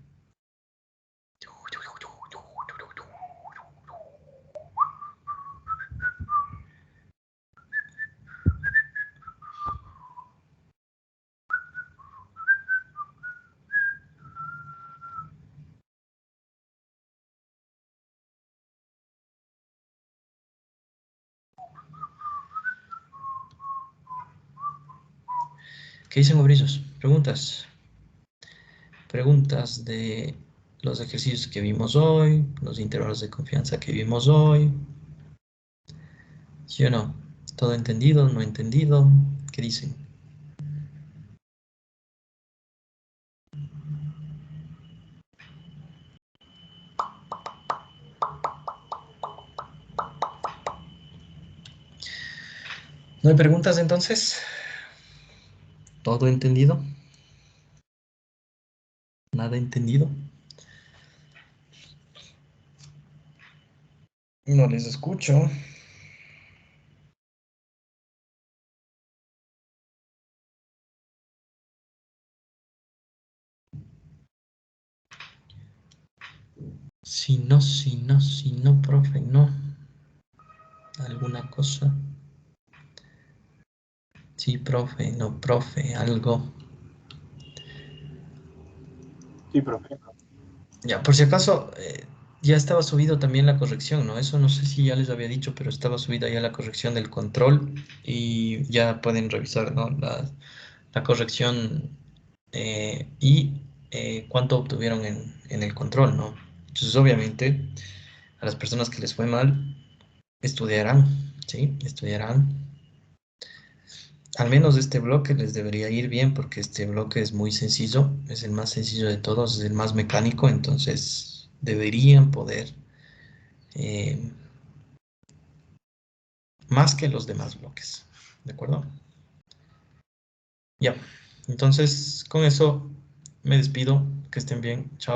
¿Qué dicen, Juan Brillos? ¿Preguntas? Preguntas de los ejercicios que vimos hoy, los intervalos de confianza que vimos hoy. ¿Sí o no? ¿Todo entendido? ¿No entendido? ¿Qué dicen? ¿No hay preguntas entonces? ¿Todo entendido? ¿Nada entendido? No les escucho. Si no, profe, no. ¿Alguna cosa? Sí, profe, no, profe, algo. Sí, profe. Ya, por si acaso, ya estaba subido también la corrección, ¿no? Eso no sé si ya les había dicho, pero estaba subida ya la corrección del control y ya pueden revisar, ¿no? La corrección y cuánto obtuvieron en el control, ¿no? Entonces, obviamente, a las personas que les fue mal, estudiarán, ¿sí? Estudiarán. Al menos este bloque les debería ir bien porque este bloque es muy sencillo, es el más sencillo de todos, es el más mecánico, entonces deberían poder más que los demás bloques, ¿de acuerdo? Ya, entonces con eso me despido, que estén bien, chao.